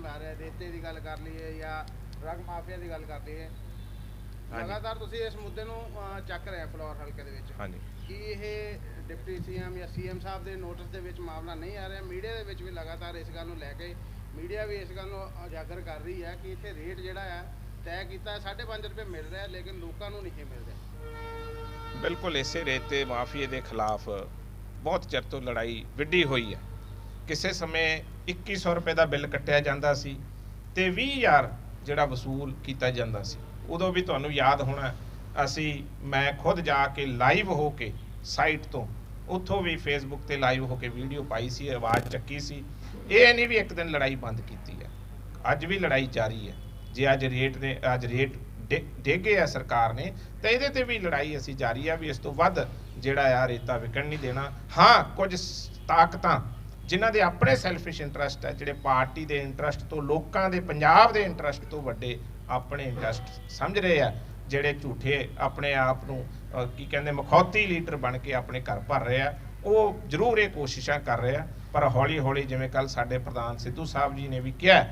आ रहा है, रेते की गल कर लीए या ड्रग माफिया की गल कर लीए, लगातार तुसीं इस मुद्दे नूं ਚੱਕ ਰਹੇ ਫਲੋਰ ਹਲਕੇ ਦੇ ਵਿੱਚ। ਹਾਂਜੀ ਕੀ ਇਹ ਡਿਪਟੀ ਸੀਐਮ ਜਾਂ ਸੀਐਮ ਸਾਹਿਬ ਦੇ ਨੋਟਿਸ ਦੇ ਵਿੱਚ ਮਾਮਲਾ ਨਹੀਂ ਆ ਰਿਹਾ? ਮੀਡੀਆ ਦੇ ਵਿੱਚ ਵੀ ਲਗਾਤਾਰ ਇਸ ਗੱਲ ਨੂੰ ਲੈ ਕੇ ਮੀਡੀਆ ਵੀ ਇਸ ਗੱਲ ਨੂੰ ਉਜਾਗਰ ਕਰ ਰਹੀ ਹੈ ਕਿ ਇੱਥੇ ਰੇਟ ਜਿਹੜਾ ਆ ਤੈਅ ਕੀਤਾ 5.5 ਰੁਪਏ ਮਿਲ ਰਿਹਾ ਲੇਕਿਨ ਲੋਕਾਂ ਨੂੰ ਨਹੀਂ ਮਿਲ ਰਿਹਾ। ਬਿਲਕੁਲ ਇਸੇ ਰੇਤੇ ਮਾਫੀਏ ਦੇ ਖਿਲਾਫ ਬਹੁਤ ਚਿਰ ਤੋਂ ਲੜਾਈ ਵਿੱਢੀ ਹੋਈ ਹੈ। ਕਿਸੇ ਸਮੇਂ 2100 ਰੁਪਏ ਦਾ ਬਿੱਲ ਕੱਟਿਆ ਜਾਂਦਾ ਸੀ ਤੇ 20000 ਜਿਹੜਾ ਵਸੂਲ ਕੀਤਾ ਜਾਂਦਾ ਸੀ। ਉਦੋਂ ਵੀ ਤੁਹਾਨੂੰ ਯਾਦ ਹੋਣਾ ਮੈਂ ਖੁਦ ਜਾ ਕੇ ਲਾਈਵ ਹੋ ਕੇ ਸਾਈਟ ਤੋਂ ਉੱਥੋਂ ਵੀ ਫੇਸਬੁੱਕ ਤੇ ਲਾਈਵ ਹੋ ਕੇ ਵੀਡੀਓ ਪਾਈ ਸੀ, ਆਵਾਜ਼ ਚੱਕੀ ਸੀ। ਇਹ ਨਹੀਂ ਵੀ ਇੱਕ ਦਿਨ ਲੜਾਈ ਬੰਦ ਕੀਤੀ ਹੈ, ਅੱਜ ਵੀ ਲੜਾਈ ਜਾਰੀ ਹੈ। ਜੇ ਅੱਜ ਰੇਟ ਡੇਗੇ ਆ ਸਰਕਾਰ ਨੇ ਤਾਂ ਇਹਦੇ ਤੇ ਵੀ ਲੜਾਈ ਅਸੀਂ ਜਾਰੀ ਆ ਵੀ ਇਸ ਤੋਂ ਵੱਧ ਜਿਹੜਾ ਆ ਰੇਤਾ ਵਿਕਣ ਨਹੀਂ ਦੇਣਾ। ਹਾਂ, ਕੁਝ ਤਾਕਤਾਂ ਜਿਨ੍ਹਾਂ ਦੇ ਆਪਣੇ ਸੈਲਫਿਸ਼ ਇੰਟਰਸਟ ਹੈ, ਜਿਹੜੇ ਪਾਰਟੀ ਦੇ ਇੰਟਰਸਟ ਤੋਂ, ਲੋਕਾਂ ਦੇ, ਪੰਜਾਬ ਦੇ ਇੰਟਰਸਟ ਤੋਂ ਵੱਡੇ ਆਪਣੇ ਇੰਟਰਸਟ ਸਮਝ ਰਹੇ ਆ, ਜਿਹੜੇ ਝੂਠੇ ਆਪਣੇ ਆਪ ਨੂੰ ਕੀ ਕਹਿੰਦੇ ਮਖੌਤੀ ਲੀਡਰ ਬਣ ਕੇ ਆਪਣੇ ਘਰ ਭਰ ਰਹੇ ਆ, ਉਹ ਜ਼ਰੂਰ ਇਹ ਕੋਸ਼ਿਸ਼ਾਂ ਕਰ ਰਹੇ ਆ। ਪਰ ਹੌਲੀ ਹੌਲੀ ਜਿਵੇਂ ਕੱਲ ਸਾਡੇ ਪ੍ਰਧਾਨ ਸਿੱਧੂ ਸਾਹਿਬ ਜੀ ਨੇ ਵੀ ਕਿਹਾ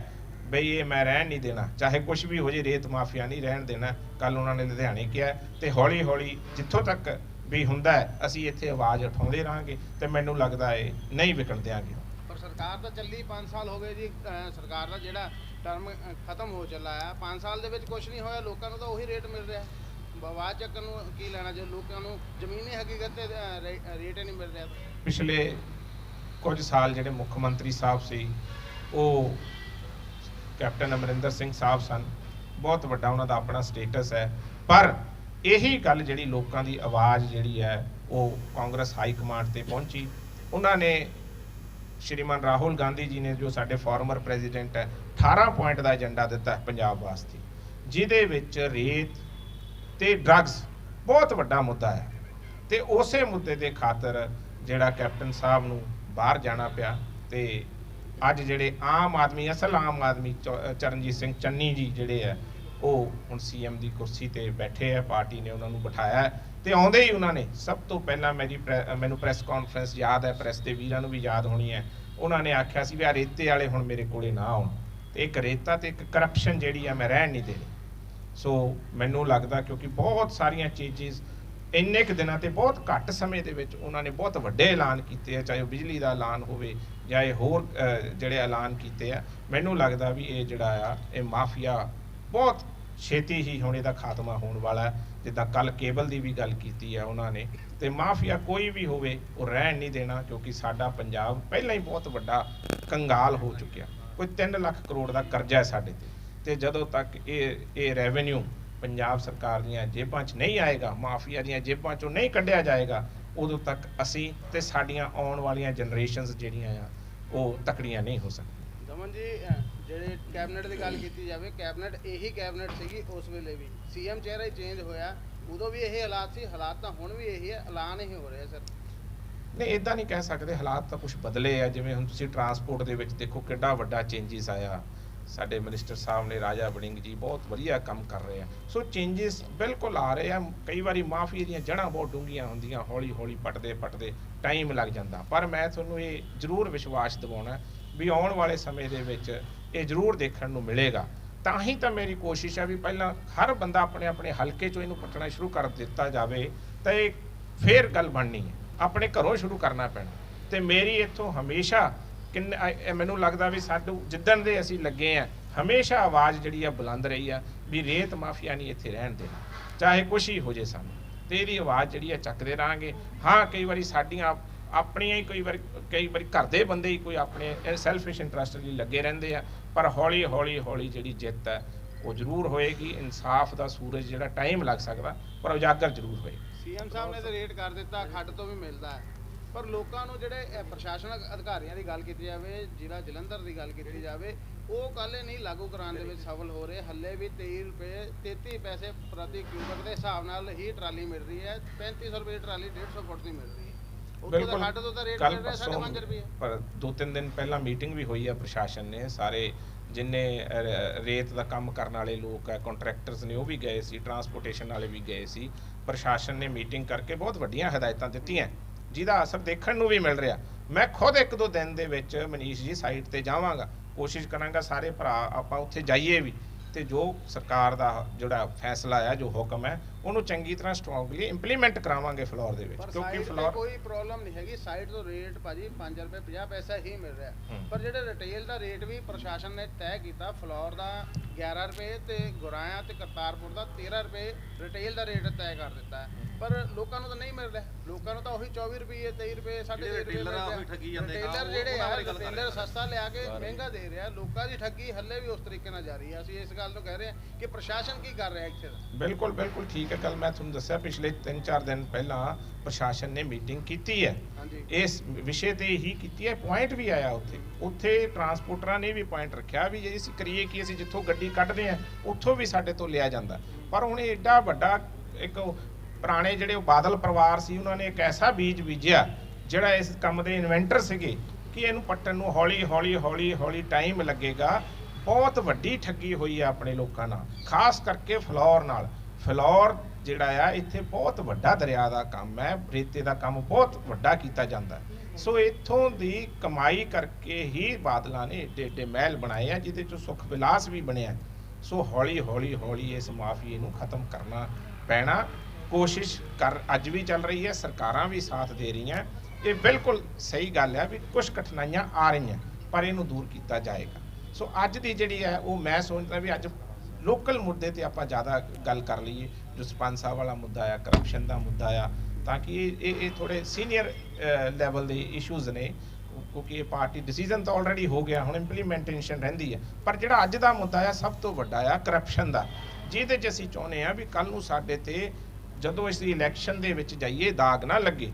ਬਈ ਇਹ ਮੈਂ ਰਹਿਣ ਨਹੀਂ ਦੇਣਾ, ਚਾਹੇ ਕੁਝ ਵੀ ਹੋ ਜੇ, ਰੇਤ ਮਾਫੀਆ ਨਹੀਂ ਰਹਿਣ ਦੇਣਾ। ਕੱਲ ਉਹਨਾਂ ਨੇ ਲੁਧਿਆਣੇ ਕਿਹਾ ਤੇ ਹੌਲੀ ਹੌਲੀ ਜਿੱਥੋਂ ਤੱਕ ਵੀ ਹੁੰਦਾ ਅਸੀਂ ਇੱਥੇ ਆਵਾਜ਼ ਉਠਾਉਂਦੇ ਰਹਾਂਗੇ ਤੇ ਮੈਨੂੰ ਲੱਗਦਾ ਹੈ ਨਹੀਂ ਵਿਕਣ ਦਿਆਂਗੇ। ਪਰ ਸਰਕਾਰ ਤਾਂ ਚੱਲੀ 5 ਸਾਲ ਹੋ ਗਏ ਜੀ, ਸਰਕਾਰ ਦਾ ਜਿਹੜਾ ਟਰਮ ਖਤਮ ਹੋ ਚੱਲਾ ਆ, 5 ਸਾਲ ਦੇ ਵਿੱਚ ਕੁਝ ਨਹੀਂ ਹੋਇਆ, ਲੋਕਾਂ ਨੂੰ ਤਾਂ ਉਹੀ ਰੇਟ ਮਿਲ ਰਿਹਾ। ਆਵਾਜ਼ ਚੱਕਣ ਨੂੰ ਕੀ ਲੈਣਾ ਜੇ ਲੋਕਾਂ ਨੂੰ ਜ਼ਮੀਨੀ ਹਕੀਕਤ ਤੇ ਰੇਟ ਹੀ ਨਹੀਂ ਮਿਲ ਰਿਹਾ। ਪਿਛਲੇ ਕੁਝ ਸਾਲ ਜਿਹੜੇ ਮੁੱਖ ਮੰਤਰੀ ਸਾਹਿਬ ਸੀ ਉਹ ਕੈਪਟਨ ਅਮਰਿੰਦਰ ਸਿੰਘ ਸਾਹਿਬ ਸਨ, ਬਹੁਤ ਵੱਡਾ ਉਹਨਾਂ ਦਾ ਆਪਣਾ ਸਟੇਟਸ ਹੈ। ਪਰ ਇਹੀ ਗੱਲ ਜਿਹੜੀ ਲੋਕਾਂ ਦੀ ਆਵਾਜ਼ ਜਿਹੜੀ ਹੈ ਉਹ ਕਾਂਗਰਸ ਹਾਈ ਕਮਾਂਡ ਤੇ ਪਹੁੰਚੀ। ਉਹਨਾਂ ਨੇ ਸ਼੍ਰੀਮਾਨ ਰਾਹੁਲ ਗਾਂਧੀ ਜੀ ਨੇ ਜੋ ਸਾਡੇ ਫਾਰਮਰ ਪ੍ਰੈਜ਼ੀਡੈਂਟ ਹੈ 18 ਪੁਆਇੰਟ ਦਾ ਏਜੰਡਾ ਦਿੱਤਾ ਪੰਜਾਬ ਵਾਸਤੇ, ਜਿਹਦੇ ਵਿੱਚ ਰੇਤ ਤੇ ਡਰੱਗਸ ਬਹੁਤ ਵੱਡਾ ਮੁੱਦਾ ਹੈ। ਤੇ ਉਸੇ ਮੁੱਦੇ ਦੇ ਖਾਤਰ ਜਿਹੜਾ ਕੈਪਟਨ ਸਾਹਿਬ ਨੂੰ ਬਾਹਰ ਜਾਣਾ ਪਿਆ ਤੇ ਅੱਜ ਜਿਹੜੇ ਆਮ ਆਦਮੀ ਚਰਨਜੀਤ ਸਿੰਘ ਚੰਨੀ ਜੀ ਜਿਹੜੇ ਆ ਉਹ ਹੁਣ ਸੀਐਮ ਦੀ ਕੁਰਸੀ ਤੇ ਬੈਠੇ ਆ, ਪਾਰਟੀ ਨੇ ਉਹਨਾਂ ਨੂੰ ਬਿਠਾਇਆ ਤੇ ਆਉਂਦੇ ਹੀ ਉਹਨਾਂ ਨੇ ਸਭ ਤੋਂ ਪਹਿਲਾਂ ਮੈਨੂੰ ਪ੍ਰੈਸ ਕਾਨਫਰੰਸ ਯਾਦ ਹੈ, ਪ੍ਰੈਸ ਦੇ ਵੀਰਾਂ ਨੂੰ ਵੀ ਯਾਦ ਹੋਣੀ ਹੈ, ਉਹਨਾਂ ਨੇ ਆਖਿਆ ਸੀ ਵੀ ਆ ਰੇਤੇ ਵਾਲੇ ਹੁਣ ਮੇਰੇ ਕੋਲੇ ਨਾ ਆਉਣ ਤੇ ਇੱਕ ਰੇਤਾ ਤੇ ਇੱਕ ਕਰਪਸ਼ਨ ਜਿਹੜੀ ਆ ਮੈਂ ਰਹਿਣ ਨਹੀਂ ਦੇਣੀ। ਸੋ ਮੈਨੂੰ ਲੱਗਦਾ ਕਿਉਂਕਿ ਬਹੁਤ ਸਾਰੀਆਂ ਚੀਜ਼ਾਂ ਇੰਨੇ ਕੁ ਦਿਨਾਂ ਤੇ ਬਹੁਤ ਘੱਟ ਸਮੇਂ ਦੇ ਵਿੱਚ ਉਹਨਾਂ ਨੇ ਬਹੁਤ ਵੱਡੇ ਐਲਾਨ ਕੀਤੇ ਆ, ਚਾਹੇ ਉਹ ਬਿਜਲੀ ਦਾ ਐਲਾਨ ਹੋਵੇ ਜਾਂ ਇਹ ਹੋਰ ਜਿਹੜੇ ਐਲਾਨ ਕੀਤੇ ਆ। ਮੈਨੂੰ ਲੱਗਦਾ ਵੀ ਇਹ ਜਿਹੜਾ ਆ ਇਹ ਮਾਫੀਆ ਬਹੁਤ ਛੇਤੀ ਹੀ ਹੁਣ ਇਹਦਾ ਖਾਤਮਾ ਹੋਣ ਵਾਲਾ। ਜਿੱਦਾਂ ਕੱਲ ਕੇਬਲ ਦੀ ਵੀ ਗੱਲ ਕੀਤੀ ਹੈ ਉਹਨਾਂ ਨੇ, ਤੇ ਮਾਫੀਆ ਕੋਈ ਵੀ ਹੋਵੇ ਉਹ ਰਹਿਣ ਨਹੀਂ ਦੇਣਾ ਕਿਉਂਕਿ ਸਾਡਾ ਪੰਜਾਬ ਪਹਿਲਾਂ ਹੀ ਬਹੁਤ ਵੱਡਾ ਕੰਗਾਲ ਹੋ ਚੁੱਕਿਆ। ਕੋਈ 3 ਲੱਖ ਕਰੋੜ ਦਾ ਕਰਜ਼ਾ ਹੈ ਸਾਡੇ ਤੇ ਜਦੋਂ ਤੱਕ ਇਹ ਰੈਵਨਿਊ ਪੰਜਾਬ ਸਰਕਾਰ ਦੀਆਂ ਜੇਬਾਂ 'ਚ ਨਹੀਂ ਆਏਗਾ, ਮਾਫੀਆ ਦੀਆਂ ਜੇਬਾਂ 'ਚੋਂ ਨਹੀਂ ਕੱਢਿਆ ਜਾਏਗਾ, ਉਦੋਂ ਤੱਕ ਅਸੀਂ ਤੇ ਸਾਡੀਆਂ ਆਉਣ ਵਾਲੀਆਂ ਜਨਰੇਸ਼ਨਸ ਜਿਹੜੀਆਂ ਆ ਉਹ ਤਕੜੀਆਂ ਨਹੀਂ ਹੋ ਸਕਦੀਆਂ। ਦਮਨ ਜੀ, ਜਿਹੜੇ ਕੈਬਨਿਟ ਦੀ ਗੱਲ ਕੀਤੀ ਜਾਵੇ, ਕੈਬਨਿਟ ਇਹੀ ਕੈਬਨਿਟ ਸੀਗੀ ਉਸ ਵੇਲੇ ਵੀ, ਸੀਐਮ ਚਿਹਰਾ ਹੀ ਚੇਂਜ ਹੋਇਆ, ਉਦੋਂ ਵੀ ਇਹ ਹਾਲਾਤ ਸੀ, ਹਾਲਾਤ ਤਾਂ ਹੁਣ ਵੀ ਇਹੀ ਹੈ, ਐਲਾਨ ਹੀ ਹੋ ਰਿਹਾ ਸਰ। ਨਹੀਂ, ਇੱਦਾਂ ਨਹੀਂ ਕਹਿ ਸਕਦੇ, ਹਾਲਾਤ ਤਾਂ ਕੁਛ ਬਦਲੇ ਆ। ਜਿਵੇਂ ਹੁਣ ਤੁਸੀਂ ਟਰਾਂਸਪੋਰਟ ਦੇ ਵਿੱਚ ਦੇਖੋ ਕਿੱਡਾ ਵੱਡਾ ਚੇਂਜਿਸ ਆਇਆ। ਸਾਡੇ ਮਿਨਿਸਟਰ ਸਾਹਿਬ ਨੇ ਰਾਜਾ ਵੜਿੰਗ ਜੀ ਬਹੁਤ ਵਧੀਆ ਕੰਮ ਕਰ ਰਹੇ ਆ। ਸੋ ਚੇਂਜਿਸ ਬਿਲਕੁਲ ਆ ਰਹੇ ਆ। ਕਈ ਵਾਰੀ ਮਾਫੀਆ ਦੀਆਂ ਜੜ੍ਹਾਂ ਬਹੁਤ ਡੂੰਘੀਆਂ ਹੁੰਦੀਆਂ, ਹੌਲੀ ਹੌਲੀ ਪੱਟਦੇ ਟਾਈਮ ਲੱਗ ਜਾਂਦਾ, ਪਰ ਮੈਂ ਤੁਹਾਨੂੰ ਇਹ ਜ਼ਰੂਰ ਵਿਸ਼ਵਾਸ ਦਿਵਾਉਣਾ ਵੀ ਆਉਣ ਵਾਲੇ ਸਮੇਂ ਦੇ ਵਿੱਚ ਇਹ ਜ਼ਰੂਰ ਦੇਖਣ ਨੂੰ ਮਿਲੇਗਾ। ਤਾਂ ਹੀ ਤਾਂ ਮੇਰੀ ਕੋਸ਼ਿਸ਼ ਹੈ ਵੀ ਪਹਿਲਾਂ ਹਰ ਬੰਦਾ ਆਪਣੇ ਆਪਣੇ ਹਲਕੇ 'ਚੋਂ ਇਹਨੂੰ ਪੱਟਣਾ ਸ਼ੁਰੂ ਕਰ ਦਿੱਤਾ ਜਾਵੇ ਤਾਂ ਇਹ ਫੇਰ ਗੱਲ ਬਣਨੀ ਹੈ, ਆਪਣੇ ਘਰੋਂ ਸ਼ੁਰੂ ਕਰਨਾ ਪੈਣਾ। ਤੇ ਮੇਰੀ ਇੱਥੋਂ ਹਮੇਸ਼ਾ ਮੈਨੂੰ ਲੱਗਦਾ ਵੀ ਸਾਨੂੰ ਜਿੱਦਣ ਦੇ ਅਸੀਂ ਲੱਗੇ ਆ ਹਮੇਸ਼ਾ ਆਵਾਜ਼ ਜਿਹੜੀ ਆ ਬੁਲੰਦ ਰਹੀ ਆ ਵੀ ਰੇਤ ਮਾਫੀਆ ਨਹੀਂ ਇੱਥੇ ਰਹਿਣ ਦੇਣਾ, ਚਾਹੇ ਕੁਛ ਹੀ ਹੋ ਜੇ ਸਾਨੂੰ, ਤੇ ਇਹਦੀ ਆਵਾਜ਼ ਜਿਹੜੀ ਆ ਚੱਕਦੇ ਰਹਾਂਗੇ। ਹਾਂ, ਕਈ ਵਾਰੀ ਸਾਡੀਆਂ ਆਪਣੀਆਂ ਹੀ ਕਈ ਵਾਰੀ ਘਰ ਦੇ ਬੰਦੇ ਹੀ ਕੋਈ ਆਪਣੇ ਸੈਲਫਿਸ਼ ਇੰਟਰਸਟ ਲਈ ਲੱਗੇ ਰਹਿੰਦੇ ਆ, ਪਰ ਹੌਲੀ ਜਿਹੜੀ ਜਿੱਤ ਹੈ ਉਹ ਜ਼ਰੂਰ ਹੋਏਗੀ। ਇਨਸਾਫ ਦਾ ਸੂਰਜ ਜਿਹੜਾ ਟਾਈਮ ਲੱਗ ਸਕਦਾ ਪਰ ਉਜਾਗਰ ਜ਼ਰੂਰ ਹੋਏਗਾ। ਸੀਐਮ ਸਾਹਿਬ ਨੇ ਤਾਂ ਰੇਟ ਕਰ ਦਿੱਤਾ, ਖੱਡ ਤੋਂ ਵੀ ਮਿਲਦਾ ਹੈ, ਪਰ ਲੋਕਾਂ ਨੂੰ ਜਿਹੜੇ ਪ੍ਰਸ਼ਾਸਨਿਕ ਅਧਿਕਾਰੀਆਂ ਦੀ ਗੱਲ ਕੀਤੀ ਜਾਵੇ, ਜ਼ਿਲ੍ਹਾ ਜਲੰਧਰ ਦੀ ਗੱਲ ਕੀਤੀ ਜਾਵੇ, ਉਹ ਕੱਲ੍ਹ ਨਹੀਂ ਲਾਗੂ ਕਰਾਉਣ ਦੇ ਵਿੱਚ ਸਫਲ ਹੋ ਰਹੇ। ਹੱਲੇ ਵੀ 33 ਪੈਸੇ ਪ੍ਰਤੀ ਕਿਊਬਿਕ ਦੇ ਹਿਸਾਬ ਨਾਲ ਹੀ ਟਰਾਲੀ ਮਿਲ ਰਹੀ ਹੈ। 3500 ਰੁਪਏ ਦੀ ਟਰਾਲੀ 150 ਫੁੱਟ ਦੀ ਮਿਲ ਰਹੀ ਹੈ। ਬਿਲਕੁਲ, ਖੱਡ ਤੋਂ ਤਾਂ ਰੇਟ ਮਿਲ ਰਿਹਾ 5.5 ਰੁਪਏ। ਪਰ 2-3 ਦਿਨ ਪਹਿਲਾਂ ਮੀਟਿੰਗ ਵੀ ਹੋਈ ਆ ਪ੍ਰਸ਼ਾਸਨ ਨੇ, ਸਾਰੇ ਜਿੰਨੇ ਰੇਤ ਦਾ ਕੰਮ ਕਰਨ ਵਾਲੇ ਲੋਕ ਆ, ਕੰਟਰੈਕਟਰਸ ਨੇ, ਉਹ ਵੀ ਗਏ ਸੀ, ਟਰਾਂਸਪੋਰਟੇਸ਼ਨ ਵਾਲੇ ਵੀ ਗਏ ਸੀ। ਪ੍ਰਸ਼ਾਸਨ ਨੇ ਮੀਟਿੰਗ ਕਰਕੇ ਬਹੁਤ ਵੱਡੀਆਂ ਹਦਾਇਤਾਂ ਦਿੱਤੀਆਂ ਜਿਹਦਾ ਅਸਰ ਦੇਖਣ ਨੂੰ ਵੀ ਮਿਲ ਰਿਹਾ। ਮੈਂ ਖੁਦ 1-2 ਦਿਨ ਦੇ ਵਿੱਚ ਮਨੀਸ਼ ਜੀ ਸਾਈਟ ਤੇ ਜਾਵਾਂਗਾ, ਕੋਸ਼ਿਸ਼ ਕਰਾਂਗਾ ਸਾਰੇ ਭਰਾ ਆਪਾਂ ਉੱਥੇ ਜਾਈਏ ਵੀ ਤੇ ਜੋ ਸਰਕਾਰ ਦਾ ਜਿਹੜਾ ਫੈਸਲਾ ਆ, ਜੋ ਹੁਕਮ ਹੈ, ਉਹਨੂੰ ਚੰਗੀ ਤਰ੍ਹਾਂ ਸਟਰੋਂਗਲੀ ਇੰਪਲੀਮੈਂਟ ਕਰਾਵਾਂਗੇ ਫਲੋਰ ਦੇ ਵਿੱਚ, ਪਰ ਕਿਉਂਕਿ side ਤੇ ਫਲੋਰ ਕੋਈ ਪ੍ਰੋਬਲਮ ਨਹੀਂ ਹੈਗੀ। ਸਾਈਡ ਤੋਂ ਰੇਟ ਭਾਜੀ 5 ਰੁਪਏ 50 ਪੈਸਾ ਹੀ ਮਿਲ ਰਿਹਾ, ਪਰ ਜਿਹੜੇ ਰਿਟੇਲ ਦਾ ਰੇਟ ਵੀ ਪ੍ਰਸ਼ਾਸਨ ਨੇ ਤੈਅ ਕੀਤਾ। ਫਲੋਰ ਦਾ 11 ਰੁਪਏ ਤੇ ਗੁਰਾਇਆ ਤੇ ਕਰਤਾਰਪੁਰ ਦਾ 13 ਰੁਪਏ ਰਿਟੇਲ ਦਾ ਰੇਟ ਤੈਅ ਕਰ ਦਿੱਤਾ ਹੈ, ਪਰ ਲੋਕਾਂ ਨੂੰ ਤਾਂ ਨਹੀਂ ਮਿਲ ਰਿਹਾ। ਲੋਕਾਂ ਨੂੰ ਤਾਂ ਉਹੀ 24 ਰੁਪਏ 23 ਰੁਪਏ 23.5 ਰੁਪਏ ਮਿਲ ਰਿਹਾ। ਰਿਟੇਲਰ ਜਿਹੜੇ ਆ, ਰਿਟੇਲਰ ਸਸਤਾ ਲਿਆ ਕੇ ਮਹਿੰਗਾ ਦੇ ਰਿਹਾ। ਲੋਕਾਂ ਦੀ ਠੱਗੀ ਹੱਲੇ ਵੀ ਉਸ ਤਰੀਕੇ ਨਾਲ ਜਾਰੀ ਹੈ। ਅਸੀਂ ਇਸ ਗੱਲ ਨੂੰ ਕਹਿ ਰਹੇ ਹਾਂ ਕਿ ਪ੍ਰਸ਼ਾਸਨ ਕੀ ਕਰ ਰਿਹਾ ਇੱਥੇ ਦਾ। ਬਿਲਕੁਲ ਬਿਲਕੁਲ ਠੀਕ ਹੈ। ਕੱਲ ਮੈਂ ਤੁਹਾਨੂੰ ਦੱਸਿਆ ਪਿਛਲੇ 3-4 ਦਿਨ ਪਹਿਲਾਂ ਪ੍ਰਸ਼ਾਸਨ ਨੇ ਮੀਟਿੰਗ ਕੀਤੀ ਹੈ, ਇਸ ਵਿਸ਼ੇ ਤੇ ਹੀ ਕੀਤੀ ਹੈ। ਪੁਆਇੰਟ ਵੀ ਆਇਆ ਉੱਥੇ ਟਰਾਂਸਪੋਰਟਰਾਂ ਨੇ ਵੀ ਪੁਆਇੰਟ ਰੱਖਿਆ ਵੀ ਜੇ ਅਸੀਂ ਕਰੀਏ ਕਿ ਅਸੀਂ ਜਿੱਥੋਂ ਗੱਡੀ ਕੱਢਦੇ ਆ ਉੱਥੋਂ ਵੀ ਸਾਡੇ ਤੋਂ ਲਿਆ ਜਾਂਦਾ, ਪਰ ਹੁਣ ਐਡਾ ਵੱਡਾ ਇੱਕ ਪੁਰਾਣੇ ਜਿਹੜੇ ਬਾਦਲ ਪਰਿਵਾਰ ਸੀ, ਉਹਨਾਂ ਨੇ ਇੱਕ ਐਸਾ ਬੀਜ ਬੀਜਿਆ ਜਿਹੜਾ ਇਸ ਕੰਮ ਦੇ ਇਨਵੈਂਟਰ ਸੀਗੇ ਕਿ ਇਹਨੂੰ ਪੱਟਣ ਨੂੰ ਹੌਲੀ ਟਾਈਮ ਲੱਗੇਗਾ। ਬਹੁਤ ਵੱਡੀ ਠੱਗੀ ਹੋਈ ਹੈ ਆਪਣੇ ਲੋਕਾਂ ਨਾਲ, ਖਾਸ ਕਰਕੇ ਫਲੋਰ ਨਾਲ। ਫਲੋਰ ਜਿਹੜਾ ਆ ਇੱਥੇ ਬਹੁਤ ਵੱਡਾ ਦਰਿਆ ਦਾ ਕੰਮ ਹੈ, ਰੇਤੇ ਦਾ ਕੰਮ ਬਹੁਤ ਵੱਡਾ ਕੀਤਾ ਜਾਂਦਾ। ਸੋ ਇੱਥੋਂ ਦੀ ਕਮਾਈ ਕਰਕੇ ਹੀ ਬਾਦਲਾਂ ਨੇ ਏਡੇ ਏਡੇ ਮਹਿਲ ਬਣਾਏ ਆ, ਜਿਹਦੇ ਚੋਂ ਸੁੱਖ ਵਿਲਾਸ ਵੀ ਬਣਿਆ। ਸੋ ਹੌਲੀ ਇਸ ਮਾਫੀਏ ਨੂੰ ਖਤਮ ਕਰਨਾ ਪੈਣਾ। ਕੋਸ਼ਿਸ਼ ਅੱਜ ਵੀ ਚੱਲ ਰਹੀ ਹੈ, ਸਰਕਾਰਾਂ ਵੀ ਸਾਥ ਦੇ ਰਹੀਆਂ। ਇਹ ਬਿਲਕੁਲ ਸਹੀ ਗੱਲ ਹੈ ਵੀ ਕੁਝ ਕਠਿਨਾਈਆਂ ਆ ਰਹੀਆਂ, ਪਰ ਇਹਨੂੰ ਦੂਰ ਕੀਤਾ ਜਾਏਗਾ। ਸੋ ਅੱਜ ਦੀ ਜਿਹੜੀ ਹੈ ਉਹ ਮੈਂ ਸੋਚਦਾ ਵੀ ਅੱਜ ਲੋਕਲ ਮੁੱਦੇ ਤੇ ਆਪਾਂ ਜ਼ਿਆਦਾ ਗੱਲ ਕਰ ਲਈਏ, ਜੋ ਸਰਪੰਚ ਸਾਹਿਬ ਵਾਲਾ ਮੁੱਦਾ ਆ, ਕਰਪਸ਼ਨ ਦਾ ਮੁੱਦਾ ਆ, ਤਾਂ ਕਿ ਇਹ ਥੋੜੇ ਸੀਨੀਅਰ ਲੈਵਲ ਦੇ ਇਸ਼ੂਜ਼ ਨੇ, ਕਿਉਂਕਿ ਇਹ ਪਾਰਟੀ ਡਿਸੀਜਨ ਤਾਂ ਆਲਰੇਡੀ ਹੋ ਗਿਆ, ਹੁਣ ਇੰਪਲੀਮੈਂਟੇਸ਼ਨ ਰਹਿੰਦੀ ਹੈ। ਪਰ ਜਿਹੜਾ ਅੱਜ ਦਾ ਮੁੱਦਾ ਆ ਸਭ ਤੋਂ ਵੱਡਾ ਆ ਕਰਪਸ਼ਨ ਦਾ, ਜਿਹਦੇ 'ਚ ਅਸੀਂ ਚਾਹੁੰਦੇ ਆ ਵੀ ਕੱਲ ਨੂੰ ਸਾਡੇ ਤੇ ਜਦੋਂ ਅਸੀਂ ਇਲੈਕਸ਼ਨ ਦੇ ਵਿੱਚ ਜਾਈਏ ਦਾਗ ਨਾ ਲੱਗੇ।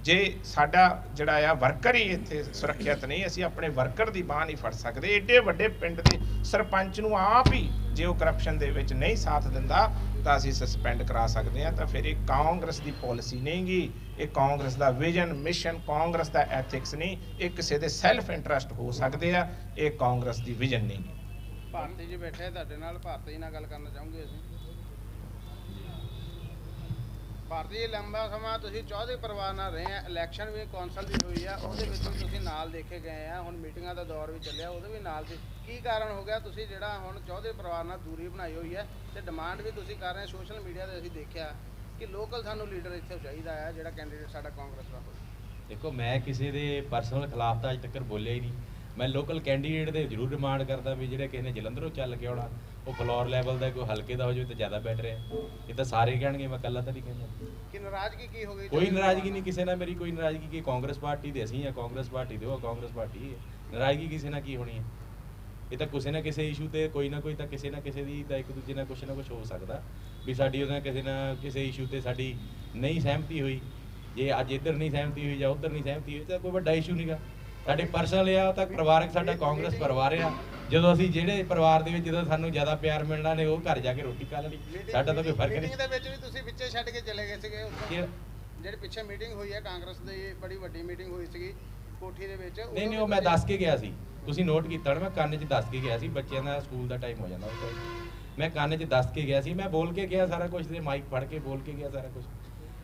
ਜੇ ਸਾਡਾ ਜਿਹੜਾ ਆ ਵਰਕਰ ਹੀ ਇੱਥੇ ਸੁਰੱਖਿਅਤ ਨਹੀਂ, ਅਸੀਂ ਆਪਣੇ ਵਰਕਰ ਦੀ ਬਾਂਹ ਨਹੀਂ ਫੜ ਸਕਦੇ। ਏਡੇ ਵੱਡੇ ਪਿੰਡ ਦੇ ਸਰਪੰਚ ਨੂੰ ਆਪ ਹੀ ਜੇ ਉਹ ਕਰਪਸ਼ਨ ਦੇ ਵਿੱਚ ਨਹੀਂ ਸਾਥ ਦਿੰਦਾ ਤਾਂ ਅਸੀਂ ਸਸਪੈਂਡ ਕਰਾ ਸਕਦੇ ਹਾਂ। ਤਾਂ ਫਿਰ ਇਹ ਕਾਂਗਰਸ ਦੀ ਪਾਲਿਸੀ ਨਹੀਂਗੀ, ਇਹ ਕਾਂਗਰਸ ਦਾ ਵਿਜ਼ਨ ਮਿਸ਼ਨ, ਕਾਂਗਰਸ ਦਾ ਐਥਿਕਸ ਨਹੀਂ। ਇਹ ਕਿਸੇ ਦੇ ਸੈਲਫ ਇੰਟਰਸਟ ਹੋ ਸਕਦੇ ਆ, ਇਹ ਕਾਂਗਰਸ ਦੀ ਵਿਜ਼ਨ ਨਹੀਂ। ਭਾਰਤੀ ਜੀ ਬੈਠੇ ਤੁਹਾਡੇ ਨਾਲ, ਭਾਰਤੀ ਨਾਲ ਗੱਲ ਕਰਨਾ ਚਾਹੂੰਗੇ ਅਸੀਂ। ਭਾਰਤੀ ਜੀ, ਲੰਬਾ ਸਮਾਂ ਤੁਸੀਂ ਚੌਧਰੀ ਪਰਿਵਾਰ ਨਾਲ ਰਹੇ ਆ, ਇਲੈਕਸ਼ਨ ਵੀ ਕੌਂਸਲ ਦੀ ਹੋਈ ਆ, ਉਹਦੇ ਵਿੱਚ ਵੀ ਤੁਸੀਂ ਨਾਲ ਦੇਖੇ ਗਏ ਆ, ਹੁਣ ਮੀਟਿੰਗਾਂ ਦਾ ਦੌਰ ਵੀ ਚੱਲਿਆ, ਉਹਦੇ ਵੀ ਨਾਲ ਸੀ। ਕੀ ਕਾਰਨ ਹੋ ਗਿਆ ਤੁਸੀਂ ਜਿਹੜਾ ਹੁਣ ਚੌਧਰੀ ਪਰਿਵਾਰ ਨਾਲ ਦੂਰੀ ਬਣਾਈ ਹੋਈ ਹੈ ਤੇ ਡਿਮਾਂਡ ਵੀ ਤੁਸੀਂ ਕਰ ਰਹੇ? ਸੋਸ਼ਲ ਮੀਡੀਆ ਤੇ ਅਸੀਂ ਦੇਖਿਆ ਕਿ ਲੋਕਲ ਸਾਨੂੰ ਲੀਡਰ ਇੱਥੇ ਚਾਹੀਦਾ ਹੈ, ਜਿਹੜਾ ਕੈਂਡੀਡੇਟ ਸਾਡਾ ਕਾਂਗਰਸ ਦਾ ਹੋਵੇ। ਦੇਖੋ, ਮੈਂ ਕਿਸੇ ਦੇ ਪਰਸਨਲ ਖਿਲਾਫ ਤਾਂ ਅੱਜ ਤੱਕ ਬੋਲਿਆ ਹੀ ਨਹੀਂ। ਮੈਂ ਲੋਕਲ ਕੈਂਡੀਡੇਟ ਦੇ ਜ਼ਰੂਰ ਡਿਮਾਂਡ ਕਰਦਾ ਵੀ ਜਿਹੜੇ ਕਿਸੇ ਨੇ ਜਲੰਧਰੋਂ ਚੱਲ ਕੇ ਆਉਣਾ, ਉਹ ਫਲੋਰ ਲੈਵਲ ਦਾ ਕੋਈ ਹਲਕੇ ਦਾ ਹੋ ਜਾਵੇ ਤਾਂ ਜ਼ਿਆਦਾ ਬੈਟਰ ਹੈ। ਇਹ ਤਾਂ ਸਾਰੇ ਕਹਿਣਗੇ, ਮੈਂ ਇਕੱਲਾ ਤਾਂ ਨਹੀਂ ਕਹਿੰਦਾ। ਕਿ ਨਾਰਾਜ਼ਗੀ ਕੀ ਹੋ ਗਈ? ਕੋਈ ਨਾਰਾਜ਼ਗੀ ਨਹੀਂ ਕਿਸੇ ਨਾਲ, ਮੇਰੀ ਕੋਈ ਨਾਰਾਜ਼ਗੀ ਕਿ ਕਾਂਗਰਸ ਪਾਰਟੀ ਦੇ ਅਸੀਂ ਆ, ਕਾਂਗਰਸ ਪਾਰਟੀ ਦੇ ਉਹ ਕਾਂਗਰਸ ਪਾਰਟੀ ਹੈ। ਨਾਰਾਜ਼ਗੀ ਕਿਸੇ ਨਾਲ ਕੀ ਹੋਣੀ ਹੈ? ਇਹ ਤਾਂ ਕਿਸੇ ਨਾ ਕਿਸੇ ਇਸ਼ੂ ਤੇ ਕੋਈ ਨਾ ਕੋਈ ਤਾਂ ਕਿਸੇ ਨਾ ਕਿਸੇ ਦੀ ਤਾਂ ਇੱਕ ਦੂਜੇ ਨਾਲ ਕੁਛ ਨਾ ਕੁਛ ਹੋ ਸਕਦਾ ਵੀ ਸਾਡੀ ਉਹਦੇ ਨਾਲ ਕਿਸੇ ਨਾ ਕਿਸੇ ਇਸ਼ੂ ਤੇ ਸਾਡੀ ਨਹੀਂ ਸਹਿਮਤੀ ਹੋਈ। ਜੇ ਅੱਜ ਇੱਧਰ ਨਹੀਂ ਸਹਿਮਤੀ ਹੋਈ ਜਾਂ ਉੱਧਰ ਨਹੀਂ ਸਹਿਮਤੀ ਹੋਈ ਤਾਂ ਕੋਈ ਵੱਡਾ ਇਸ਼ੂ ਨਹੀਂਗਾ। ਸਾਡੇ ਪਰਸਨਲ ਆ ਤਾਂ ਪਰਿਵਾਰਕ, ਸਾਡਾ ਕਾਂਗਰਸ ਪਰਿਵਾਰ ਆ। ਜਦੋਂ ਅਸੀਂ ਜਿਹੜੇ ਪਰਿਵਾਰ ਦੇ ਵਿੱਚ ਜਦੋਂ ਸਾਨੂੰ ਜ਼ਿਆਦਾ ਪਿਆਰ ਮਿਲਣਾ ਨੇ ਉਹ ਘਰ ਜਾ ਕੇ ਰੋਟੀ ਖਾ ਲੈਣੀ, ਸਾਡਾ ਤਾਂ ਕੋਈ ਫਰਕ ਨਹੀਂ। ਮੀਟਿੰਗ ਦੇ ਵਿੱਚ ਵੀ ਤੁਸੀਂ ਵਿੱਚੇ ਛੱਡ ਕੇ ਚਲੇ ਗਏ ਸੀਗੇ। ਜਿਹੜੇ ਪਿੱਛੇ ਮੀਟਿੰਗ ਹੋਈ ਹੈ ਕਾਂਗਰਸ ਦੀ, ਬੜੀ ਵੱਡੀ ਮੀਟਿੰਗ ਹੋਈ ਸੀਗੀ ਕੋਠੀ ਦੇ ਵਿੱਚ। ਨਹੀਂ ਉਹ ਮੈਂ ਦੱਸ ਕੇ ਗਿਆ ਸੀ, ਤੁਸੀਂ ਨੋਟ ਕੀਤਾ ਨਾ, ਮੈਂ ਕੰਨ 'ਚ ਦੱਸ ਕੇ ਗਿਆ ਸੀ। ਬੱਚਿਆਂ ਦਾ ਸਕੂਲ ਦਾ ਟਾਈਮ ਹੋ ਜਾਂਦਾ ਉਸ ਟਾਈਮ, ਮੈਂ ਕੰਨ 'ਚ ਦੱਸ ਕੇ ਗਿਆ ਸੀ। ਮੈਂ ਬੋਲ ਕੇ ਗਿਆ ਸਾਰਾ ਕੁਝ, ਤੇ ਮਾਈਕ ਫੜ ਕੇ ਬੋਲ ਕੇ ਗਿਆ ਸਾਰਾ ਕੁਝ।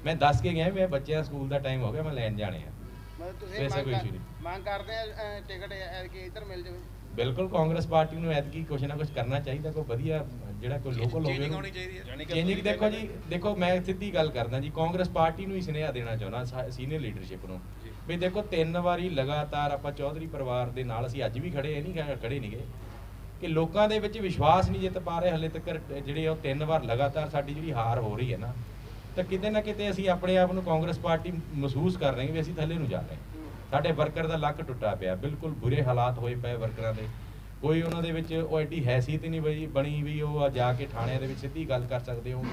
ਮੈਂ ਦੱਸ ਕੇ ਗਿਆ ਮੈਂ ਬੱਚਿਆਂ ਦਾ ਸਕੂਲ ਦਾ ਟਾਈਮ ਹੋ ਗਿਆ, ਮੈਂ ਲੈਣ ਜਾਣੇ ਆ। ਮਤਲਬ ਤੁਸੀਂ ਮੰਗ ਕਰਦੇ ਆ ਟਿਕਟ ਐਤਕੀ ਇੱਧਰ ਮਿਲ ਜਾਵੇ? ਬਿਲਕੁਲ, ਕਾਂਗਰਸ ਪਾਰਟੀ ਨੂੰ ਐਤਕੀ ਕੁਛ ਨਾ ਕੁਛ ਕਰਨਾ ਚਾਹੀਦਾ, ਕੋਈ ਵਧੀਆ ਜਿਹੜਾ ਕੋਈ ਲੋਕਲ ਹੋਵੇ। ਚੇਂਜਿੰਗ ਦੇਖੋ ਜੀ, ਦੇਖੋ ਮੈਂ ਸਿੱਧੀ ਗੱਲ ਕਰਦਾ ਜੀ, ਕਾਂਗਰਸ ਪਾਰਟੀ ਨੂੰ ਹੀ ਸੁਨੇਹਾ ਦੇਣਾ ਚਾਹੁੰਦਾ ਸੀਨੀਅਰ ਲੀਡਰਸ਼ਿਪ ਨੂੰ ਵੀ ਦੇਖੋ 3 ਵਾਰੀ ਲਗਾਤਾਰ ਆਪਾਂ ਚੌਧਰੀ ਪਰਿਵਾਰ ਦੇ ਨਾਲ ਅਸੀਂ ਅੱਜ ਵੀ ਖੜੇ ਨਹੀਂ ਖੜੇ ਨਹੀਂਗੇ ਕਿ ਲੋਕਾਂ ਦੇ ਵਿੱਚ ਵਿਸ਼ਵਾਸ ਨਹੀਂ ਜਿੱਤ ਪਾ ਰਹੇ ਹਲੇ ਤੱਕ। ਜਿਹੜੇ ਉਹ 3 ਵਾਰ ਲਗਾਤਾਰ ਸਾਡੀ ਜਿਹੜੀ ਹਾਰ ਹੋ ਰਹੀ ਹੈ ਨਾ, ਤਾਂ ਕਿਤੇ ਨਾ ਕਿਤੇ ਅਸੀਂ ਆਪਣੇ ਆਪ ਨੂੰ ਕਾਂਗਰਸ ਪਾਰਟੀ ਮਹਿਸੂਸ ਕਰ ਰਹੇ ਹਾਂ ਵੀ ਅਸੀਂ ਥੱਲੇ ਨੂੰ ਜਾ ਰਹੇ ਹਾਂ। ਸਾਡੇ ਵਰਕਰ ਦਾ ਲੱਕ ਟੁੱਟਾ ਪਿਆ, ਬਿਲਕੁਲ ਬੁਰੇ ਹਾਲਾਤ ਹੋਏ ਪਏ ਵਰਕਰਾਂ ਦੇ। ਕੋਈ ਉਹਨਾਂ ਦੇ ਵਿੱਚ ਉਹ ਐਡੀ ਹੈਸੀਅਤ ਹੀ ਨਹੀਂ ਬਣੀ ਵੀ ਉਹ ਜਾ ਕੇ ਥਾਣਿਆਂ ਦੇ ਵਿੱਚ ਸਿੱਧੀ ਗੱਲ ਕਰ ਸਕਦੇ ਹੋ।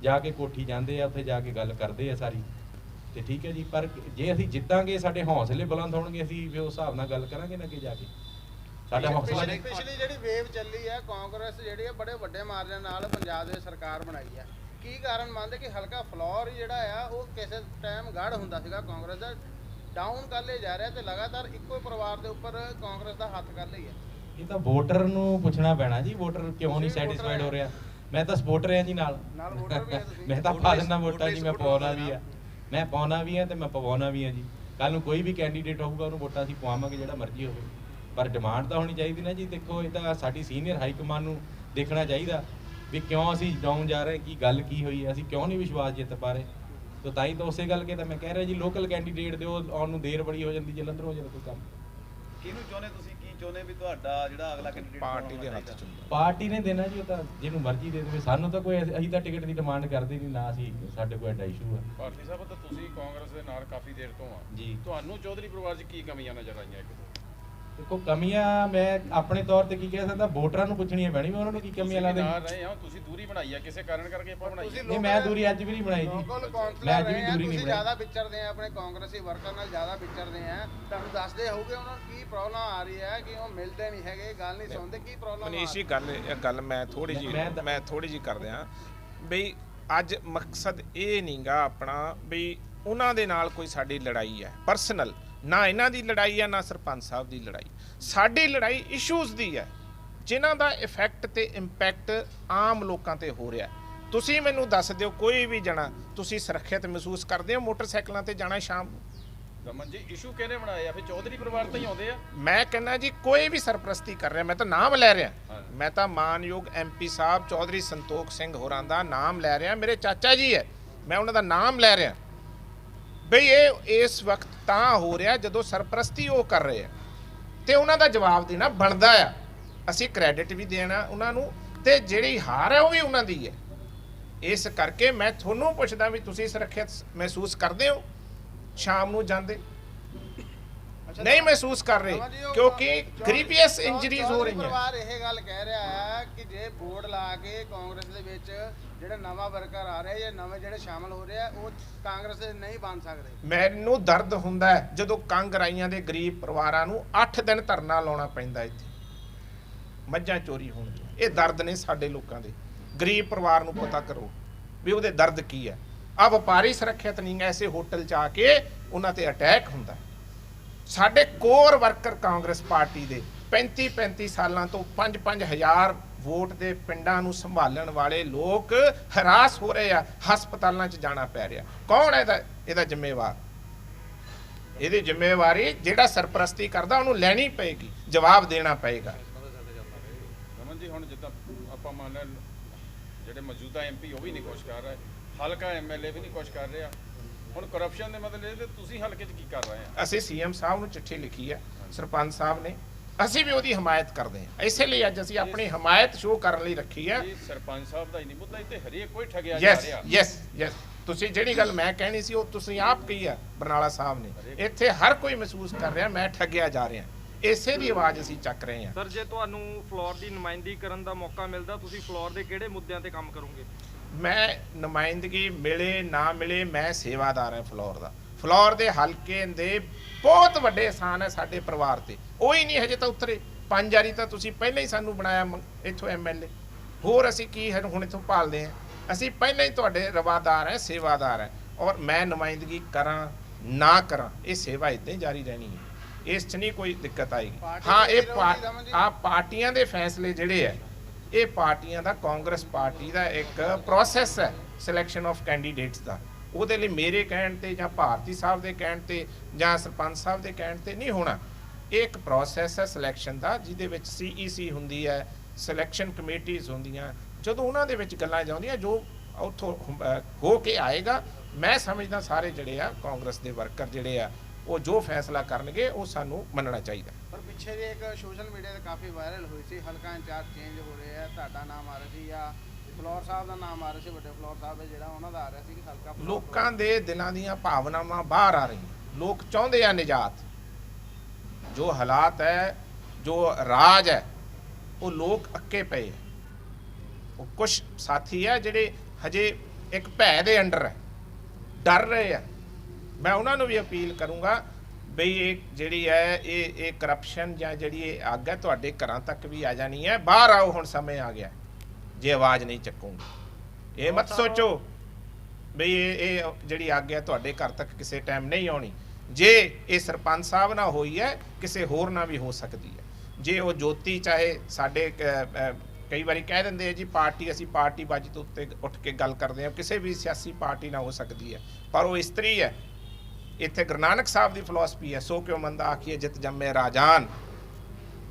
ਜਾ ਕੇ ਕੋਠੀ ਜਾਂਦੇ ਆ, ਉੱਥੇ ਜਾ ਕੇ ਗੱਲ ਕਰਦੇ ਆ ਸਾਰੀ, ਤੇ ਠੀਕ ਹੈ ਜੀ। ਪਰ ਜੇ ਅਸੀਂ ਜਿੱਤਾਂਗੇ, ਸਾਡੇ ਹੌਸਲੇ ਬੁਲੰਦ ਹੋਣਗੇ, ਅਸੀਂ ਵੀ ਉਸ ਹਿਸਾਬ ਨਾਲ ਗੱਲ ਕਰਾਂਗੇ ਨਾ ਅੱਗੇ ਜਾ ਕੇ। ਸਾਡਾ ਹੌਸਲਾ ਨਹੀਂ। ਪਿਛਲੀ ਜਿਹੜੀ ਵੇਵ ਚੱਲੀ ਹੈ ਕਾਂਗਰਸ ਜਿਹੜੀ ਹੈ ਬੜੇ ਵੱਡੇ ਮਾਰਜਨ ਨਾਲ ਪੰਜਾਬ ਦੇ ਸਰਕਾਰ ਬਣਾਈ ਹੈ। ਕੀ ਕਾਰਨ ਮੰਨਦੇ ਕਿ ਹਲਕਾ ਫਲੋਰ ਜਿਹੜਾ ਆ ਉਹ ਕਿਸੇ ਟਾਈਮ ਗੜ ਹੁੰਦਾ ਸੀਗਾ ਕਾਂਗਰਸ ਦਾ, ਡਾਊਨ ਕਰ ਲਿਆ ਜਾ ਰਿਹਾ ਤੇ ਲਗਾਤਾਰ ਇੱਕੋ ਪਰਿਵਾਰ ਦੇ ਉੱਪਰ ਕਾਂਗਰਸ ਦਾ ਹੱਥ ਕਰ ਲਈ ਹੈ? ਇਹ ਤਾਂ ਵੋਟਰ ਨੂੰ ਪੁੱਛਣਾ ਪੈਣਾ ਜੀ, ਵੋਟਰ ਕਿਉਂ ਨਹੀਂ ਸੈਟੀਸਫਾਈਡ ਹੋ ਰਿਹਾ। ਮੈਂ ਤਾਂ ਸਪੋਰਟਰ ਹਾਂ ਜੀ, ਨਾਲ ਵੋਟਰ ਵੀ ਆ ਤੁਸੀਂ? ਮੈਂ ਤਾਂ ਪਾ ਦਿੰਦਾ ਵੋਟਾਂ ਜੀ, ਮੈਂ ਪਾਉਣਾ ਵੀ ਆ, ਮੈਂ ਪਾਉਣਾ ਵੀ ਆ ਤੇ ਮੈਂ ਪਵਾਉਣਾ ਵੀ ਆ ਜੀ। ਕੱਲ ਨੂੰ ਕੋਈ ਵੀ ਕੈਂਡੀਡੇਟ ਹੋਊਗਾ ਉਹਨੂੰ ਵੋਟਾਂ ਅਸੀਂ ਪਵਾਵਾਂਗੇ, ਜਿਹੜਾ ਮਰਜ਼ੀ ਹੋਵੇ। ਪਰ ਡਿਮਾਂਡ ਤਾਂ ਹੋਣੀ ਚਾਹੀਦੀ ਨਾ ਜੀ। ਦੇਖੋ ਇਹ ਤਾਂ ਸਾਡੀ ਸੀਨੀਅਰ ਹਾਈ ਕਮਾਂਡ ਨੂੰ ਦੇਖਣਾ ਚਾਹੀਦਾ ਵੀ ਕਿਉਂ ਅਸੀਂ ਡਾਊਨ ਜਾ ਰਹੇ, ਕੀ ਗੱਲ ਕੀ ਹੋਈ ਹੈ, ਅਸੀਂ ਕਿਉਂ ਨਹੀਂ ਵਿਸ਼ਵਾਸ ਜਿੱਤ ਪਾ ਰਹੇ। ਤਾਂ ਹੀ ਤਾਂ ਉਸੇ ਗੱਲ ਕੇ ਤਾਂ ਮੈਂ ਕਹਿ ਰਿਹਾ ਜੀ, ਲੋਕਲ ਕੈਂਡੀਡੇਟ ਦਿਓ, ਆਉਣ ਨੂੰ ਦੇਰ ਬੜੀ ਹੋ ਜਾਂਦੀ, ਜਲੰਧਰ ਹੋ ਜਾਂਦਾ ਕੋਈ ਕੰਮ। ਕਿਹਨੂੰ ਚਾਹੁੰਦੇ ਤੁਸੀਂ, ਕੀ ਚਾਹੁੰਦੇ ਵੀ ਤੁਹਾਡਾ ਜਿਹੜਾ ਅਗਲਾ ਕੈਂਡੀਡੇਟ ਪਾਰਟੀ ਦੇ ਹੱਥ 'ਚ ਹੁੰਦਾ। ਪਾਰਟੀ ਨੇ ਦੇਣਾ ਜੀ, ਉਹ ਤਾਂ ਜਿਹਨੂੰ ਮਰਜ਼ੀ ਦੇ ਦੇਵੇ। ਸਾਨੂੰ ਤਾਂ ਕੋਈ, ਅਸੀਂ ਤਾਂ ਟਿਕਟ ਦੀ ਡਿਮਾਂਡ ਕਰਦੇ ਨਹੀਂ ਨਾ, ਅਸੀਂ ਸਾਡੇ ਕੋਲ ਐਡਾ ਇਸ਼ੂ ਆ। ਭਾਰਤੀ ਸਾਹਿਬ ਤਾਂ ਤੁਸੀਂ ਕਾਂਗਰਸ ਦੇ ਨਾਲ ਕਾਫੀ ਦੇਰ ਤੋਂ ਆ ਜੀ। ਤੁਹਾਨੂੰ ਚੌਧਰੀ ਪਰਿਵਾਰ 'ਚ ਕੀ ਕਮੀਆਂ ਨਜ਼ਰ ਆਈਆਂ? ਦੇਖੋ ਕਮੀਆਂ ਮੈਂ ਆਪਣੇ ਤੌਰ ਤੇ ਕੀ ਕਹਿ ਸਕਦਾ, ਵੋਟਰਾਂ ਨੂੰ ਪੁੱਛਣੀਆਂ ਪੈਣੀ ਵੀ ਉਹਨਾਂ ਨੂੰ ਕੀ ਕਮੀਆਂ ਲੱਗਦੇ। ਨਾਲ ਰਹੇ ਆ, ਤੁਸੀਂ ਦੂਰੀ ਬਣਾਈ ਆ ਕਿਸੇ ਕਾਰਨ ਕਰਕੇ ਆਪਾਂ ਬਣਾਈ ਆ। ਨਹੀਂ ਮੈਂ ਦੂਰੀ ਅੱਜ ਵੀ ਨਹੀਂ ਬਣਾਈ ਜੀ, ਲੋਕਲ ਮੈਂ ਕੌਂਸਲਰ ਅੱਜ ਵੀ ਰਹੇ ਆ, ਦੂਰੀ ਨਹੀਂ ਤੁਸੀਂ ਬਣਾਈ। ਜ਼ਿਆਦਾ ਵਿਚਰਦੇ ਆ ਆਪਣੇ ਕਾਂਗਰਸੀ ਵਰਕਰ ਨਾਲ, ਜ਼ਿਆਦਾ ਵਿਚਰਦੇ ਆ, ਤੁਹਾਨੂੰ ਦੱਸਦੇ ਹੋਊਗੇ ਉਹਨਾਂ ਨੂੰ ਕੀ ਪ੍ਰੋਬਲਮ ਆ ਰਹੀ ਹੈ ਕਿ ਉਹ ਮਿਲਦੇ ਨਹੀਂ ਹੈਗੇ, ਗੱਲ ਨਹੀਂ ਸੁਣਦੇ, ਕੀ ਪ੍ਰੋਬਲਮ ਮਨੀਸ਼ ਜੀ ਗੱਲ ਮੈਂ ਥੋੜੀ ਜੀ ਕਰ ਦਿਆਂ ਬਈ ਅੱਜ ਮਕਸਦ ਇਹ ਨਹੀਂਗਾ ਆਪਣਾ ਵੀ ਉਹਨਾਂ ਦੇ ਨਾਲ ਕੋਈ ਸਾਡੀ ਲੜਾਈ ਹੈ ਪਰਸਨਲ, ਨਾ ਇਹਨਾਂ ਦੀ ਲੜਾਈ ਹੈ ਨਾ ਸਰਪੰਚ ਸਾਹਿਬ ਦੀ ਲੜਾਈ। ਸਾਡੀ ਲੜਾਈ ਇਸ਼ੂਜ਼ ਦੀ ਹੈ ਜਿਨ੍ਹਾਂ ਦਾ ਇਫੈਕਟ ਤੇ ਇੰਪੈਕਟ ਆਮ ਲੋਕਾਂ ਤੇ ਹੋ ਰਿਹਾ। ਤੁਸੀਂ ਮੈਨੂੰ ਦੱਸ ਦਿਓ ਕੋਈ ਵੀ ਜਣਾ ਤੁਸੀਂ ਸੁਰੱਖਿਅਤ ਮਹਿਸੂਸ ਕਰਦੇ ਹੋ ਮੋਟਰਸਾਈਕਲਾਂ ਤੇ ਜਾਣਾ ਸ਼ਾਮ ਨੂੰ? ਰਮਨ ਜੀ ਇਸ਼ੂ ਕਿਹਨੇ ਬਣਾਏ ਆ? ਫਿਰ ਚੌਧਰੀ ਪਰਿਵਾਰ ਤੋਂ ਹੀ ਆਉਂਦੇ ਆ। ਮੈਂ ਕਹਿੰਦਾ ਜੀ ਕੋਈ ਵੀ ਸਰਪ੍ਰਸਤੀ ਕਰ ਰਿਹਾ, ਮੈਂ ਤਾਂ ਨਾਮ ਲੈ ਰਿਹਾ, ਮੈਂ ਤਾਂ ਮਾਨਯੋਗ MP ਸਾਹਿਬ ਚੌਧਰੀ ਸੰਤੋਖ ਸਿੰਘ ਹੋਰਾਂ ਦਾ ਨਾਮ ਲੈ ਰਿਹਾ, ਮੇਰੇ ਚਾਚਾ ਜੀ ਹੈ, ਮੈਂ ਉਹਨਾਂ ਦਾ ਨਾਮ ਲੈ ਰਿਹਾ ਬਈ ਇਹ ਇਸ ਵਕਤ ਤਾਂ ਹੋ ਰਿਹਾ ਜਦੋਂ ਸਰਪ੍ਰਸਤੀ ਉਹ ਕਰ ਰਹੇ ਆ ਤੇ ਉਹਨਾਂ ਦਾ ਜਵਾਬ ਦੇਣਾ ਬਣਦਾ ਆ। ਅਸੀਂ ਕ੍ਰੈਡਿਟ ਵੀ ਦੇਣਾ ਉਹਨਾਂ ਨੂੰ ਤੇ ਜਿਹੜੀ ਹਾਰ ਹੈ ਉਹ ਵੀ ਉਹਨਾਂ ਦੀ ਹੈ। ਇਸ ਕਰਕੇ ਮੈਂ ਤੁਹਾਨੂੰ ਪੁੱਛਦਾ ਵੀ ਤੁਸੀਂ ਸੁਰੱਖਿਅਤ ਮਹਿਸੂਸ ਕਰਦੇ ਹੋ ਸ਼ਾਮ ਨੂੰ ਜਾਂਦੇ? ਨਹੀਂ ਮਹਿਸੂਸ ਕਰ ਰਹੇ ਕਿਉਂਕਿ ਗ੍ਰੀਵੀਅਸ ਇੰਜਰੀਜ਼ ਹੋ ਰਹੀਆਂ। ਪਰਿਵਾਰ ਇਹ ਗੱਲ ਕਹਿ ਰਿਹਾ ਹੈ ਕਿ ਜੇ ਬੋਰਡ ਲਾ ਕੇ ਕਾਂਗਰਸ ਦੇ ਵਿੱਚ ਜਿਹੜਾ ਨਵਾਂ ਵਰਕਰ ਆ ਰਿਹਾ ਜਾਂ ਨਵੇਂ ਜਿਹੜੇ ਸ਼ਾਮਲ ਹੋ ਰਹੇ ਆ ਉਹ ਕਾਂਗਰਸ ਦੇ ਨਹੀਂ ਬਣ ਸਕਦੇ। ਮੈਨੂੰ ਦਰਦ ਹੁੰਦਾ ਹੈ ਜਦੋਂ ਕਾਂਗਰਾਈਆਂ ਦੇ ਗਰੀਬ ਪਰਿਵਾਰਾਂ ਨੂੰ 8 ਦਿਨ ਧਰਨਾ ਲਾਉਣਾ ਪੈਂਦਾ ਇੱਥੇ, ਮੱਝਾਂ ਚੋਰੀ ਹੋਣਗੀਆਂ। ਇਹ ਦਰਦ ਨੇ ਸਾਡੇ ਲੋਕਾਂ ਦੇ। ਗਰੀਬ ਪਰਿਵਾਰ ਨੂੰ ਪਤਾ ਕਰੋ ਵੀ ਉਹਦੇ ਦਰਦ ਕੀ ਹੈ। ਆ ਵਪਾਰੀ ਸੁਰੱਖਿਅਤ ਨਹੀਂ, ਐਸੇ ਹੋਟਲ 'ਚ ਆ ਕੇ ਉਹਨਾਂ ਤੇ ਅਟੈਕ ਹੁੰਦਾ। ਸਾਡੇ ਕੋਰ ਵਰਕਰ ਕਾਂਗਰਸ ਪਾਰਟੀ ਦੇ 35 ਸਾਲਾਂ ਤੋਂ 5 ਹਜ਼ਾਰ ਵੋਟ ਦੇ ਪਿੰਡਾਂ ਨੂੰ ਸੰਭਾਲਣ ਵਾਲੇ ਲੋਕ ਹਰਾਸ ਹੋ ਰਹੇ ਆ, ਹਸਪਤਾਲਾਂ 'ਚ ਜਾਣਾ ਪੈ ਰਿਹਾ। ਕੌਣ ਹੈ ਇਹਦਾ ਜ਼ਿੰਮੇਵਾਰ? ਇਹਦੀ ਜ਼ਿੰਮੇਵਾਰੀ ਜਿਹੜਾ ਸਰਪ੍ਰਸਤੀ ਕਰਦਾ ਉਹਨੂੰ ਲੈਣੀ ਪਏਗੀ, ਜਵਾਬ ਦੇਣਾ ਪਏਗਾ। ਰਮਨ ਜੀ ਹੁਣ ਜਿੱਦਾਂ ਆਪਾਂ ਮੰਨ ਲੈ ਜਿਹੜੇ ਮੌਜੂਦਾ MP ਉਹ ਵੀ ਨਹੀਂ ਕੁਛ ਕਰ ਰਹੇ, ਹਲਕਾ MLA ਵੀ ਨਹੀਂ ਕੁਛ ਕਰ ਰਿਹਾ, ਹੁਣ ਕਰਪਸ਼ਨ ਦੇ ਮਤਲਬ ਇਹ ਤੁਸੀਂ ਹਲਕੇ 'ਚ ਕੀ ਕਰ ਰਹੇ ਆ? ਅਸੀਂ CM ਸਾਹਿਬ ਨੂੰ ਚਿੱਠੀ ਲਿਖੀ ਹੈ, ਸਰਪੰਚ ਸਾਹਿਬ ਨੇ, ਅਸੀਂ ਵੀ ਉਹਦੀ ਹਮਾਇਤ ਕਰਦੇ ਹਾਂ। ਇਸੇ ਲਈ ਅੱਜ ਅਸੀਂ ਆਪਣੀ ਹਮਾਇਤ ਸ਼ੋਅ ਕਰਨ ਲਈ ਰੱਖੀ ਹੈ। ਸਰਪੰਚ ਸਾਹਿਬ ਦਾ ਹੀ ਨਹੀਂ ਮੁੱਦਾ, ਇੱਥੇ ਹਰੇਕ ਕੋਈ ਠੱਗਿਆ ਜਾ ਰਿਹਾ। ਯੈਸ ਤੁਸੀਂ ਜਿਹੜੀ ਗੱਲ ਮੈਂ ਕਹਿਣੀ ਸੀ ਉਹ ਤੁਸੀਂ ਆਪ ਕਹੀ ਹੈ ਬਰਨਾਲਾ ਸਾਹਿਬ ਨੇ। ਇੱਥੇ ਹਰ ਕੋਈ ਮਹਿਸੂਸ ਕਰ ਰਿਹਾ ਮੈਂ ਠੱਗਿਆ ਜਾ ਰਿਹਾ, ਇਸੇ ਦੀ ਆਵਾਜ਼ ਅਸੀਂ ਚੱਕ ਰਹੇ ਹਾਂ। ਸਰ ਜੇ ਤੁਹਾਨੂੰ ਫਲੋਰ ਦੀ ਨੁਮਾਇੰਦਗੀ ਕਰਨ ਦਾ ਮੌਕਾ ਮਿਲਦਾ ਤੁਸੀਂ ਫਲੋਰ ਦੇ ਕਿਹੜੇ ਮੁੱਦਿਆਂ ਤੇ ਕੰਮ ਕਰੋਗੇ? ਮੈਂ ਨੁਮਾਇੰਦਗੀ ਮਿਲੇ ਨਾ ਮਿਲੇ ਮੈਂ ਸੇਵਾਦਾਰ ਹਾਂ ਫਲੋਰ ਦਾ। ਫਲੋਰ ਦੇ ਹਲਕੇ ਦੇ ਬਹੁਤ ਵੱਡੇ ਅਹਿਸਾਨ ਹੈ ਸਾਡੇ ਪਰਿਵਾਰ ਤੇ, ਉਹ ਹੀ ਨਹੀਂ ਹਜੇ ਤਾਂ ਉਤਰੇ। 5 ਵਾਰੀ ਤਾਂ ਤੁਸੀਂ ਪਹਿਲਾਂ ਹੀ ਸਾਨੂੰ ਬਣਾਇਆ ਇੱਥੋਂ MLA, ਹੋਰ ਅਸੀਂ ਕੀ ਹੁਣ ਇੱਥੋਂ ਭਾਲਦੇ ਹਾਂ? ਅਸੀਂ ਪਹਿਲਾਂ ਹੀ ਤੁਹਾਡੇ ਰਵਾਦਾਰ ਹੈ, ਸੇਵਾਦਾਰ ਹੈ। ਔਰ ਮੈਂ ਨੁਮਾਇੰਦਗੀ ਕਰਾਂ ਨਾ ਕਰਾਂ ਇਹ ਸੇਵਾ ਇੱਦਾਂ ਹੀ ਜਾਰੀ ਰਹਿਣੀ ਹੈ, ਇਸ 'ਚ ਨਹੀਂ ਕੋਈ ਦਿੱਕਤ ਆਏਗੀ। ਹਾਂ ਇਹ ਪਾਰਟੀਆਂ ਦੇ ਫੈਸਲੇ ਜਿਹੜੇ ਹੈ ਇਹ ਪਾਰਟੀਆਂ ਦਾ, ਕਾਂਗਰਸ ਪਾਰਟੀ ਦਾ ਇੱਕ ਪ੍ਰੋਸੈਸ ਹੈ ਸਿਲੈਕਸ਼ਨ ਆਫ ਕੈਂਡੀਡੇਟਸ ਦਾ। ਉਹਦੇ ਲਈ ਮੇਰੇ ਕਹਿਣ ਤੇ ਜਾਂ ਭਾਰਤੀ ਸਾਹਿਬ ਦੇ ਕਹਿਣ ਤੇ ਜਾਂ ਸਰਪੰਚ ਸਾਹਿਬ ਦੇ ਕਹਿਣ ਤੇ ਨਹੀਂ ਹੋਣਾ। ਇਹ ਇੱਕ ਪ੍ਰੋਸੈਸ ਹੈ ਸਿਲੈਕਸ਼ਨ ਦਾ ਜਿਹਦੇ ਵਿੱਚ CEC ਹੁੰਦੀ ਹੈ, ਸਿਲੈਕਸ਼ਨ ਕਮੇਟੀਜ਼ ਹੁੰਦੀਆਂ। ਜਦੋਂ ਉਹਨਾਂ ਦੇ ਵਿੱਚ ਗੱਲਾਂ ਜਾਂਦੀਆਂ ਜੋ ਉੱਥੋਂ ਹੋ ਕੇ ਆਏਗਾ, ਮੈਂ ਸਮਝਦਾ ਸਾਰੇ ਜਿਹੜੇ ਆ ਕਾਂਗਰਸ ਦੇ ਵਰਕਰ ਜਿਹੜੇ ਆ ਉਹ ਜੋ ਫੈਸਲਾ ਕਰਨਗੇ ਉਹ ਸਾਨੂੰ ਮੰਨਣਾ ਚਾਹੀਦਾ। ਪਰ ਪਿੱਛੇ ਜੇ ਇੱਕ ਸੋਸ਼ਲ ਮੀਡੀਆ ਤੇ ਕਾਫੀ ਵਾਇਰਲ ਹੋਈ ਸੀ, ਹਲਕਾ ਇੰਚਾਰਜ ਚੇਂਜ ਹੋ ਰਹੇ ਆ, ਤੁਹਾਡਾ ਨਾਮ ਆ ਰਿਹਾ ਸੀ ਜਾਂ ਫਲੋਰ ਸਾਹਿਬ ਦਾ ਨਾਮ ਆ ਰਿਹਾ ਸੀ, ਵੱਡੇ ਫਲੋਰ ਸਾਹਿਬ ਹੈ ਜਿਹੜਾ ਉਹਨਾਂ ਦਾ ਆ ਰਿਹਾ ਸੀ ਕਿ ਹਲਕਾ ਲੋਕਾਂ ਦੇ ਦਿਲਾਂ ਦੀਆਂ ਭਾਵਨਾਵਾਂ ਬਾਹਰ ਆ ਰਹੀਆਂ। ਲੋਕ ਚਾਹੁੰਦੇ ਆ ਨਿਜਾਤ। ਜੋ ਹਾਲਾਤ ਹੈ, ਜੋ ਰਾਜ ਹੈ, ਉਹ ਲੋਕ ਅੱਕੇ ਪਏ। ਉਹ ਕੁਝ ਸਾਥੀ ਹੈ ਜਿਹੜੇ ਹਜੇ ਇੱਕ ਭੈ ਦੇ ਅੰਡਰ ਹੈ, ਡਰ ਰਹੇ ਆ। ਮੈਂ ਉਹਨਾਂ ਨੂੰ ਵੀ ਅਪੀਲ ਕਰੂੰਗਾ ਬਈ ਇਹ ਜਿਹੜੀ ਹੈ ਇਹ ਕਰਪਸ਼ਨ ਜਾਂ ਜਿਹੜੀ ਇਹ ਅੱਗ ਹੈ ਤੁਹਾਡੇ ਘਰਾਂ ਤੱਕ ਵੀ ਆ ਜਾਣੀ ਹੈ। ਬਾਹਰ ਆਓ, ਹੁਣ ਸਮੇਂ ਆ ਗਿਆ ਜੇ ਆਵਾਜ਼ ਨਹੀਂ ਚੱਕੂਗੇ। ਇਹ ਮਤ ਸੋਚੋ ਬਈ ਇਹ ਜਿਹੜੀ ਅੱਗ ਹੈ ਤੁਹਾਡੇ ਘਰ ਤੱਕ ਕਿਸੇ ਟਾਈਮ ਨਹੀਂ ਆਉਣੀ। ਜੇ ਇਹ ਸਰਪੰਚ ਸਾਹਿਬ ਨਾਲ ਹੋਈ ਹੈ ਕਿਸੇ ਹੋਰ ਨਾਲ ਵੀ ਹੋ ਸਕਦੀ ਹੈ। ਜੇ ਉਹ ਜੋਤੀ ਚਾਹੇ ਸਾਡੇ ਕਈ ਵਾਰੀ ਕਹਿ ਦਿੰਦੇ ਆ ਜੀ ਪਾਰਟੀ, ਅਸੀਂ ਪਾਰਟੀਬਾਜ਼ੀ ਤੋਂ ਉੱਤੇ ਉੱਠ ਕੇ ਗੱਲ ਕਰਦੇ ਹਾਂ, ਕਿਸੇ ਵੀ ਸਿਆਸੀ ਪਾਰਟੀ ਨਾਲ ਹੋ ਸਕਦੀ ਹੈ, ਪਰ ਉਹ ਇਸਤਰੀ ਹੈ। ਇੱਥੇ ਗੁਰੂ ਨਾਨਕ ਸਾਹਿਬ ਦੀ ਫਿਲਾਸਫੀ ਹੈ, ਸੋ ਕਿਉ ਮੰਦਾ ਆਖੀਏ ਜਿਤ ਜੰਮੇ ਰਾਜਾਨ।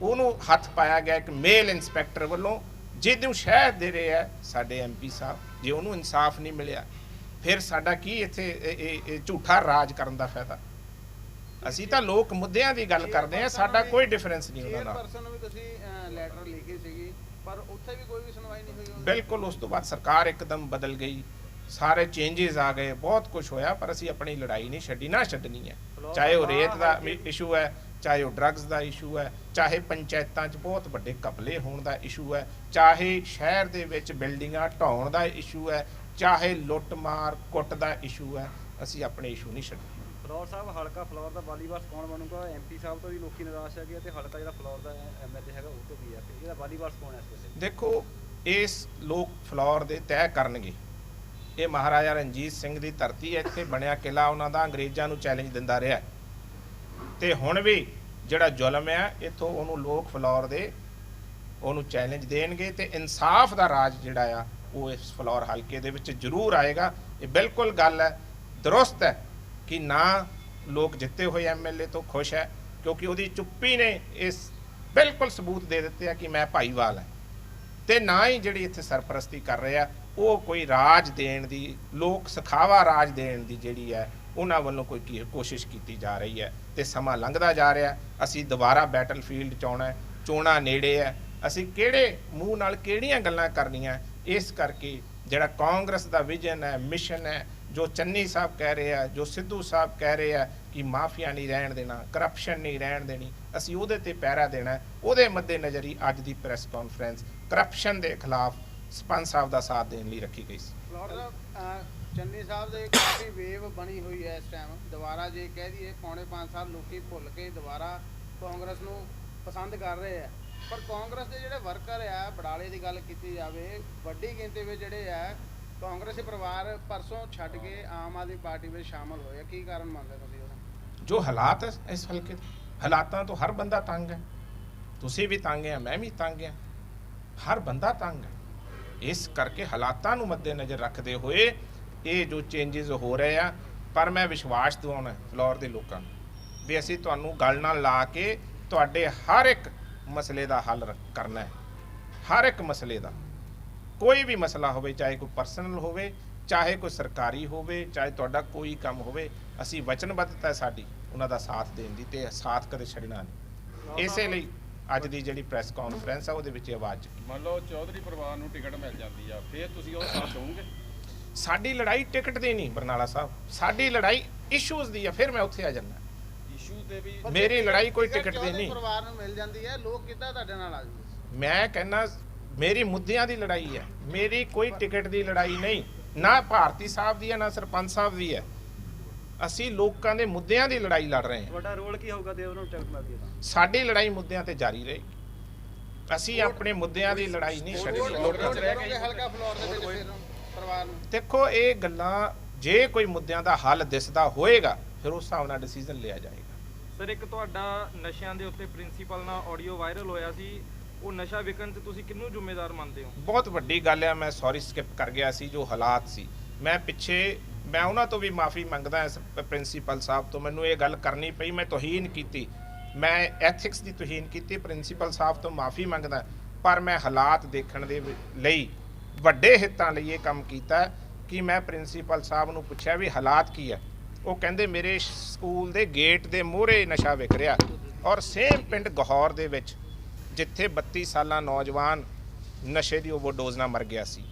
ਉਹਨੂੰ ਹੱਥ ਪਾਇਆ ਗਿਆ ਇੱਕ ਮੇਲ ਇੰਸਪੈਕਟਰ ਵੱਲੋਂ, ਜਿਹਨੂੰ ਸ਼ਹਿਰ ਦੇ ਰਹੇ ਆ ਸਾਡੇ ਐਮਪੀ ਸਾਹਿਬ। ਜੇ ਉਹਨੂੰ ਇਨਸਾਫ ਨਹੀਂ ਮਿਲਿਆ ਫਿਰ ਸਾਡਾ ਕੀ ਇੱਥੇ ਇਹ ਝੂਠਾ ਰਾਜ ਕਰਨ ਦਾ ਫਾਇਦਾ? ਅਸੀਂ ਤਾਂ ਲੋਕ ਮੁੱਦਿਆਂ ਦੀ ਗੱਲ ਕਰਦੇ ਆ, ਸਾਡਾ ਕੋਈ ਡਿਫਰੈਂਸ ਨਹੀਂ ਉਹਨਾਂ ਨਾਲ। ਚੇਅਰਪਰਸਨ ਨੂੰ ਵੀ ਤੁਸੀਂ ਲੈਟਰ ਲਿਖੀ ਸੀਗੀ, ਪਰ ਉੱਥੇ ਵੀ ਕੋਈ ਵੀ ਸੁਣਵਾਈ ਨਹੀਂ ਹੋਈ। ਬਿਲਕੁਲ, ਉਸ ਤੋਂ ਬਾਅਦ ਸਰਕਾਰ ਇੱਕਦਮ ਬਦਲ ਗਈ, ਸਾਰੇ ਚੇਂਜਸ ਆ ਗਏ, ਬਹੁਤ ਕੁਝ ਹੋਇਆ, ਪਰ ਅਸੀਂ ਆਪਣੀ ਲੜਾਈ ਨਹੀਂ ਛੱਡੀ, ਨਾ ਛੱਡਣੀ ਹੈ। ਚਾਹੇ ਉਹ ਰੇਤ ਦਾ ਇਸ਼ੂ ਹੈ, ਚਾਹੇ ਉਹ ਡਰੱਗਸ ਦਾ ਇਸ਼ੂ ਹੈ, ਚਾਹੇ ਪੰਚਾਇਤਾਂ 'ਚ ਬਹੁਤ ਵੱਡੇ ਘਪਲੇ ਹੋਣ ਦਾ ਇਸ਼ੂ ਹੈ, ਚਾਹੇ ਸ਼ਹਿਰ ਦੇ ਵਿੱਚ ਬਿਲਡਿੰਗਾਂ ਢਾਉਣ ਦਾ ਇਸ਼ੂ ਹੈ, ਚਾਹੇ ਲੁੱਟ ਮਾਰ ਕੁੱਟ ਦਾ ਇਸ਼ੂ ਹੈ, ਅਸੀਂ ਆਪਣੇ ਇਸ਼ੂ ਨਹੀਂ ਛੱਡਣੇ। ਫਲੋਰ ਸਾਹਿਬ, ਹਲਕਾ ਫਲੋਰ ਦਾ ਵਾਲੀ ਵਾਰਸ ਕੌਣ ਬਣੂਗਾ? ਐਮਪੀ ਸਾਹਿਬ ਤੋਂ ਵੀ ਲੋਕੀ ਨਿਰਾਸ਼ ਹੈਗੇ ਤੇ ਹਲਕਾ ਜਿਹੜਾ ਫਲੋਰ ਦਾ ਐਮਐਲਏ ਹੈਗਾ ਉਹ ਤੋਂ ਵੀ ਹੈ, ਇਹਦਾ ਵਾਲੀ ਵਾਰਸ ਕੌਣ ਹੈ ਇਸ ਵੇਲੇ? ਦੇਖੋ, ਇਸ ਲੋਕ ਫਲੋਰ ਦੇ ਤੈਅ ਕਰਨਗੇ। ਇਹ ਮਹਾਰਾਜਾ ਰਣਜੀਤ ਸਿੰਘ ਦੀ ਧਰਤੀ ਹੈ, ਇੱਥੇ ਬਣਿਆ ਕਿਲਾ ਉਹਨਾਂ ਦਾ ਅੰਗਰੇਜ਼ਾਂ ਨੂੰ ਚੈਲੰਜ ਦਿੰਦਾ ਰਿਹਾ, ਤੇ ਹੁਣ ਵੀ ਜਿਹੜਾ ਜ਼ੁਲਮ ਹੈ ਇੱਥੋਂ ਉਹਨੂੰ ਲੋਕ ਫਲੋਰ ਦੇ ਉਹਨੂੰ ਚੈਲੰਜ ਦੇਣਗੇ, ਤੇ ਇਨਸਾਫ ਦਾ ਰਾਜ ਜਿਹੜਾ ਆ ਉਹ ਇਸ ਫਲੋਰ ਹਲਕੇ ਦੇ ਵਿੱਚ ਜ਼ਰੂਰ ਆਏਗਾ। ਇਹ ਬਿਲਕੁਲ ਗੱਲ ਹੈ, ਦਰੁਸਤ ਹੈ ਕਿ ਨਾ ਲੋਕ ਜਿੱਤੇ ਹੋਏ ਐਮਐਲਏ ਤੋਂ ਖੁਸ਼ ਹੈ, ਕਿਉਂਕਿ ਉਹਦੀ ਚੁੱਪੀ ਨੇ ਇਸ ਬਿਲਕੁਲ ਸਬੂਤ ਦੇ ਦਿੱਤੇ ਆ ਕਿ ਮੈਂ ਭਾਈਵਾਲ ਹਾਂ, ਤੇ ਨਾ ਹੀ ਜਿਹੜੀ ਇੱਥੇ ਸਰਪ੍ਰਸਤੀ ਕਰ ਰਹੇ ਆ ਉਹ ਕੋਈ ਰਾਜ ਦੇਣ ਦੀ, ਲੋਕ ਸਖਾਵਾ ਰਾਜ ਦੇਣ ਦੀ ਜਿਹੜੀ ਹੈ ਉਹਨਾਂ ਵੱਲੋਂ ਕੋਈ ਕੋਸ਼ਿਸ਼ ਕੀਤੀ ਜਾ ਰਹੀ ਹੈ, ਤੇ ਸਮਾਂ ਲੰਘਦਾ ਜਾ ਰਿਹਾ। ਅਸੀਂ ਦੁਬਾਰਾ ਬੈਟਲਫੀਲਡ 'ਚ ਆਉਣਾ, ਚੋਣਾਂ ਨੇੜੇ ਹੈ, ਅਸੀਂ ਕਿਹੜੇ ਮੂੰਹ ਨਾਲ ਕਿਹੜੀਆਂ ਗੱਲਾਂ ਕਰਨੀਆਂ। ਇਸ ਕਰਕੇ ਜਿਹੜਾ ਕਾਂਗਰਸ ਦਾ ਵਿਜ਼ਨ ਹੈ, ਮਿਸ਼ਨ ਹੈ, ਜੋ ਚੰਨੀ ਸਾਹਿਬ ਕਹਿ ਰਹੇ ਆ, ਜੋ ਸਿੱਧੂ ਸਾਹਿਬ ਕਹਿ ਰਹੇ ਆ ਕਿ ਮਾਫੀਆ ਨਹੀਂ ਰਹਿਣ ਦੇਣਾ, ਕਰਪਸ਼ਨ ਨਹੀਂ ਰਹਿਣ ਦੇਣੀ, ਅਸੀਂ ਉਹਦੇ ਤੇ ਪਹਿਰਾ ਦੇਣਾ। ਉਹਦੇ ਮੱਦੇ ਨਜ਼ਰ ਹੀ ਅੱਜ ਦੀ ਪ੍ਰੈਸ ਕਾਨਫਰੰਸ ਕਰਪਸ਼ਨ ਦੇ ਖਿਲਾਫ ਸਰਪੰਚ ਸਾਹਿਬ ਦਾ ਸਾਥ ਦੇਣ ਲਈ ਰੱਖੀ ਗਈ ਸੀ। ਚੰਨੀ ਸਾਹਿਬ ਦੇ ਕਾਫੀ ਵੇਵ ਬਣੀ ਹੋਈ ਹੈ ਇਸ ਟਾਈਮ। ਦੁਬਾਰਾ ਜੇ ਕਹਿ ਦਈਏ ਪੌਣੇ 5 ਸਾਲ ਲੋਕੀ ਭੁੱਲ ਕੇ ਦੁਬਾਰਾ ਕਾਂਗਰਸ ਨੂੰ ਪਸੰਦ ਕਰ ਰਹੇ ਆ, ਪਰ ਕਾਂਗਰਸ ਦੇ ਜਿਹੜੇ ਵਰਕਰ ਆ, ਬੜਾਲੇ ਦੀ ਗੱਲ ਕੀਤੀ ਜਾਵੇ, ਵੱਡੀ ਗਿਣਤੀ ਵਿੱਚ ਜਿਹੜੇ ਆ ਕਾਂਗਰਸੀ ਪਰਿਵਾਰ ਪਰਸੋਂ ਛੱਡ ਕੇ ਆਮ ਆਦਮੀ ਪਾਰਟੀ ਵਿੱਚ ਸ਼ਾਮਲ ਹੋਏ ਆ। ਕੀ ਕਾਰਨ ਮੰਨਦੇ ਤੁਸੀਂ ਉਹਦਾ? ਜੋ ਹਾਲਾਤ ਹੈ ਇਸ ਹਲਕੇ ਦੇ, ਹਾਲਾਤਾਂ ਤੋਂ ਹਰ ਬੰਦਾ ਤੰਗ ਹੈ। ਤੁਸੀਂ ਵੀ ਤੰਗ ਆ, ਮੈਂ ਵੀ ਤੰਗ ਆ, ਹਰ ਬੰਦਾ ਤੰਗ ਹੈ। ਇਸ ਕਰਕੇ ਹਾਲਾਤਾਂ ਨੂੰ ਮੱਦੇਨਜ਼ਰ ਰੱਖਦੇ ਹੋਏ ਇਹ ਜੋ ਚੇਂਜਸ ਹੋ ਰਹੇ ਆ, ਪਰ ਮੈਂ ਵਿਸ਼ਵਾਸ ਦਿਵਾਉਣਾ ਫਲੋਰ ਦੇ ਲੋਕਾਂ ਨੂੰ ਵੀ ਅਸੀਂ ਤੁਹਾਨੂੰ ਗੱਲ ਨਾਲ ਲਾ ਕੇ ਤੁਹਾਡੇ ਹਰ ਇੱਕ ਮਸਲੇ ਦਾ ਹੱਲ ਕਰਨਾ ਹੈ। ਹਰ ਇੱਕ ਮਸਲੇ ਦਾ, ਕੋਈ ਵੀ ਮਸਲਾ ਹੋਵੇ, ਚਾਹੇ ਕੋਈ ਪਰਸਨਲ ਹੋਵੇ, ਚਾਹੇ ਕੋਈ ਸਰਕਾਰੀ ਹੋਵੇ, ਚਾਹੇ ਤੁਹਾਡਾ ਕੋਈ ਕੰਮ ਹੋਵੇ, ਅਸੀਂ ਵਚਨਬੱਧਤਾ ਹੈ ਸਾਡੀ ਉਹਨਾਂ ਦਾ ਸਾਥ ਦੇਣ ਦੀ, ਤੇ ਸਾਥ ਕਦੇ ਛੱਡਣਾ ਨਹੀਂ। ਇਸੇ ਲਈ ਅੱਜ ਦੀ ਜਿਹੜੀ ਪ੍ਰੈਸ ਕਾਨਫਰੰਸ ਆ ਉਹਦੇ ਵਿੱਚ ਆਵਾਜ਼ ਚੁੱਕੀ। ਮੰਨ ਲਓ ਚੌਧਰੀ ਪਰਿਵਾਰ ਨੂੰ ਟਿਕਟ ਮਿਲ ਜਾਂਦੀ ਆ, ਫਿਰ ਤੁਸੀਂ ਉਹ ਸਾਥ ਦੋਗੇ? ਸਾਡੀ ਲੜਾਈ ਟਿਕਟ ਦੀ ਨਹੀਂ ਬਰਨਾਲਾ ਸਾਹਿਬ, ਸਾਡੀ ਲੜਾਈ ਇਸ਼ੂਜ਼ ਦੀ ਆ। ਫਿਰ ਮੈਂ ਉੱਥੇ ਆ ਜਾਂਦਾ। ਇਸ਼ੂ ਤੇ ਵੀ ਮੇਰੀ ਲੜਾਈ ਕੋਈ ਟਿਕਟ ਦੀ ਨਹੀਂ। ਪਰਿਵਾਰ ਨੂੰ ਮਿਲ ਜਾਂਦੀ ਹੈ, ਲੋਕ ਕਿੱਦਾਂ ਤੁਹਾਡੇ ਨਾਲ ਆ ਜਾਂਦੇ? ਮੈਂ ਕਹਿੰਦਾ ਮੇਰੀ ਮੁੱਦਿਆਂ ਦੀ ਲੜਾਈ ਹੈ, ਮੇਰੀ ਕੋਈ ਟਿਕਟ ਦੀ ਲੜਾਈ ਨਹੀਂ, ਨਾ ਭਾਰਤੀ ਸਾਹਿਬ ਦੀ ਹੈ, ਨਾ ਸਰਪੰਚ ਸਾਹਿਬ ਦੀ ਹੈ। ਅਸੀਂ ਲੋਕਾਂ ਦੇ ਮੁੱਦਿਆਂ ਦੀ ਲੜਾਈ ਲੜ ਰਹੇ ਹਾਂ। ਤੁਹਾਡਾ ਰੋਲ ਕੀ ਹੋਊਗਾ ਜੇ ਉਹਨਾਂ ਨੂੰ ਟਿਕਟ ਮਿਲਦੀ ਹੈ ਤਾਂ? ਸਾਡੀ ਲੜਾਈ ਮੁੱਦਿਆਂ ਤੇ ਜਾਰੀ ਰਹੇਗੀ। ਅਸੀਂ ਆਪਣੇ ਮੁੱਦਿਆਂ ਦੀ ਲੜਾਈ ਨਹੀਂ ਛੱਡਣੀ। ਹਲਕਾ ਫਲੋਰ ਦੇ ਵਿੱਚ ਫਿਰ ਪਰਿਵਾਰ ਨੂੰ ਦੇਖੋ, ਇਹ ਗੱਲਾਂ ਜੇ ਕੋਈ ਮੁੱਦਿਆਂ ਦਾ ਹੱਲ ਦਿਸਦਾ ਹੋਏਗਾ ਫਿਰ ਉਸ ਹਿਸਾਬ ਨਾਲ ਡਿਸੀਜਨ ਲਿਆ ਜਾਏਗਾ। ਸਰ, ਇੱਕ ਤੁਹਾਡਾ ਨਸ਼ਿਆਂ ਦੇ ਉੱਤੇ ਪ੍ਰਿੰਸੀਪਲ ਨਾਲ ਆਡੀਓ ਵਾਇਰਲ ਹੋਇਆ ਸੀ, ਉਹ ਨਸ਼ਾ ਵਿਕਣ 'ਚ ਤੁਸੀਂ ਕਿਹਨੂੰ ਜ਼ਿੰਮੇਵਾਰ ਮੰਨਦੇ ਹੋ? ਬਹੁਤ ਵੱਡੀ ਗੱਲ ਹੈ, ਮੈਂ ਸੌਰੀ ਸਕਿਪ ਕਰ ਗਿਆ ਸੀ। ਜੋ ਹਾਲਾਤ ਸੀ, ਮੈਂ ਉਹਨਾਂ ਤੋਂ ਵੀ ਮਾਫੀ ਮੰਗਦਾ ਹਾਂ, ਪ੍ਰਿੰਸੀਪਲ ਸਾਹਿਬ ਤੋਂ। ਮੈਨੂੰ ਇਹ ਗੱਲ ਕਰਨੀ ਪਈ, ਮੈਂ ਤੋਹੀਨ ਕੀਤੀ, ਮੈਂ ਐਥਿਕਸ ਦੀ ਤੋਹੀਨ ਕੀਤੀ, ਪ੍ਰਿੰਸੀਪਲ ਸਾਹਿਬ ਤੋਂ ਮਾਫੀ ਮੰਗਦਾ। ਪਰ ਮੈਂ ਹਾਲਾਤ ਦੇਖਣ ਦੇ ਲਈ, ਵੱਡੇ ਹਿੱਤਾਂ ਲਈ ਇਹ ਕੰਮ ਕੀਤਾ ਕਿ ਮੈਂ ਪ੍ਰਿੰਸੀਪਲ ਸਾਹਿਬ ਨੂੰ ਪੁੱਛਿਆ ਵੀ ਹਾਲਾਤ ਕੀ ਹੈ। ਉਹ ਕਹਿੰਦੇ ਮੇਰੇ ਸਕੂਲ ਦੇ ਗੇਟ ਦੇ ਮੂਹਰੇ ਨਸ਼ਾ ਵਿਕ ਰਿਹਾ, ਔਰ ਸੇਮ ਪਿੰਡ ਗਹੌਰ ਦੇ ਵਿੱਚ ਜਿੱਥੇ 32 ਸਾਲਾਂ ਨੌਜਵਾਨ ਨਸ਼ੇ ਦੀ ਓਵਰਡੋਜ਼ ਨਾਲ ਮਰ ਗਿਆ ਸੀ,